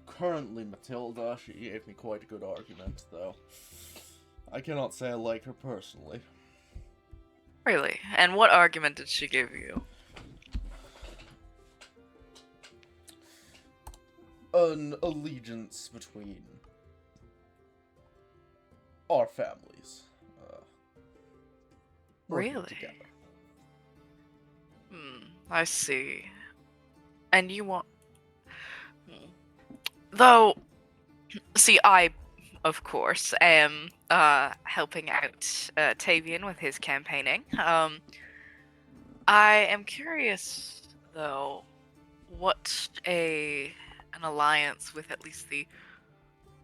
Currently Matilda. She gave me quite a good argument, though. I cannot say I like her personally. Really? And what argument did she give you? An allegiance between our families. Working Really? together. I see. And you want... Though, see, I, of course, am helping out Tavian with his campaigning. I am curious, though, what an alliance with at least the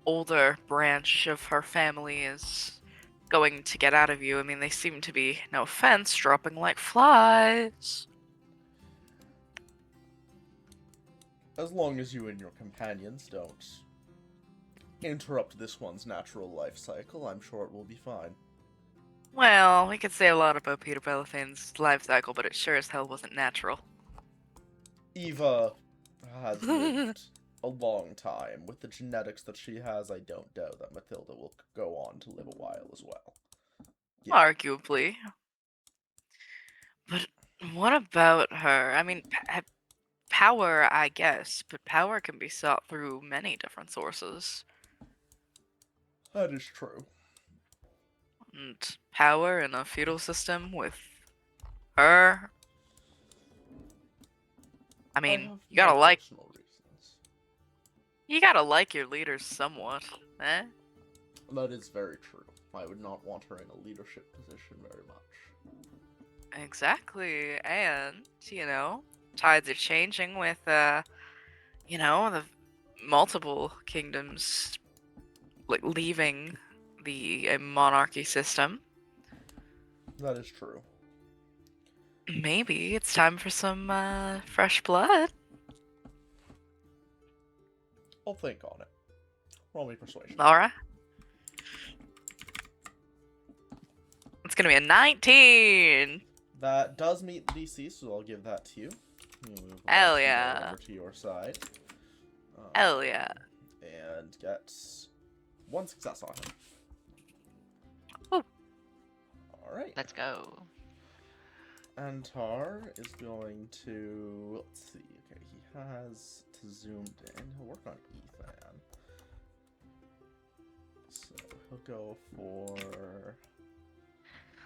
older branch of her family is going to get out of you. I mean, they seem to be, no offense, dropping like flies. As long as you and your companions don't interrupt this one's natural life cycle, I'm sure it will be fine. Well, we could say a lot about Peter Bellathayne's life cycle, but it sure as hell wasn't natural. Eva has lived a long time. With the genetics that she has, I don't doubt that Matilda will go on to live a while as well. Yeah. Arguably. But what about her? I mean, power, I guess, but power can be sought through many different sources. That is true. And power in a feudal system with her... I mean, you gotta like... You gotta like your leaders somewhat, eh? That is very true. I would not want her in a leadership position very much. Exactly, and, you know, tides are changing with, you know, the multiple kingdoms, like, leaving the monarchy system. That is true. Maybe it's time for some, fresh blood. I'll think on it. Roll me persuasion. Alright. It's gonna be a 19! That does meet the DC, so I'll give that to you. Move Hell that yeah. over to your side. Hell yeah. And get one success on him. Oh. Alright. Let's go. Antar is going to... Let's see. Okay, he has Tazsummdin. He'll work on Ethan. So he'll go for...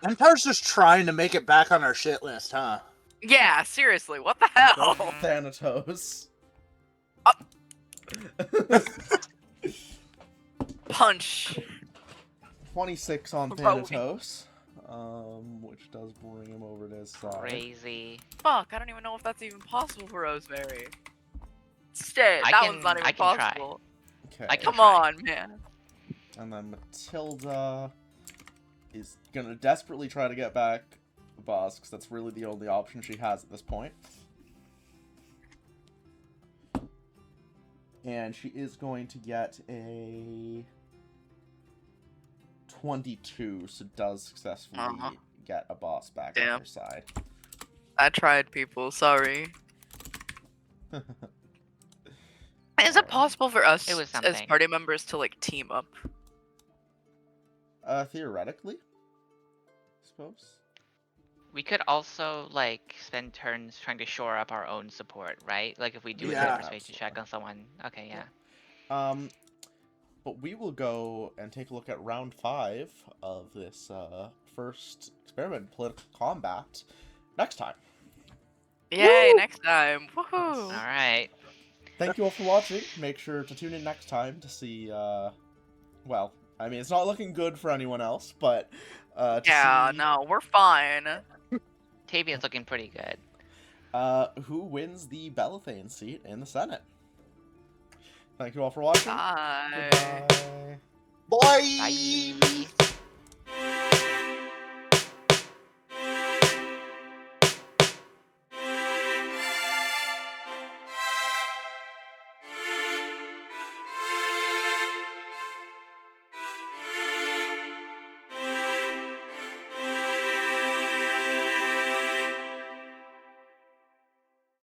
Antar's just trying to make it back on our shit list, huh? Yeah, seriously, what the hell? Thanatos. Punch. 26 on Heroic. Thanatos. Which does bring him over to his side. Crazy. Fuck, I don't even know if that's even possible for Rosemary. Shit, I that can- one's not I even can try. possible. Okay. I can Come try. on, man. And then Matilda is gonna desperately try to get back the boss, because that's really the only option she has at this point. And she is going to get a 22, so does successfully get a boss back on Damn. her side. I tried, people. Sorry. Is it possible for us It was as something. party members to like team up? Theoretically, I suppose. We could also like spend turns trying to shore up our own support, right? Like if we do Yeah. a persuasion check on someone. Okay, yeah. But we will go and take a look at round 5 of this first experiment in political combat next time. Yay, Woo! next time. Woohoo! All right. Thank you all for watching. Make sure to tune in next time to see, well, I mean, it's not looking good for anyone else, but, Yeah, see, no, we're fine. Tavian's looking pretty good. who wins the Bellathayne seat in the Senate. Thank you all for watching. Bye. Goodbye. Bye. Bye.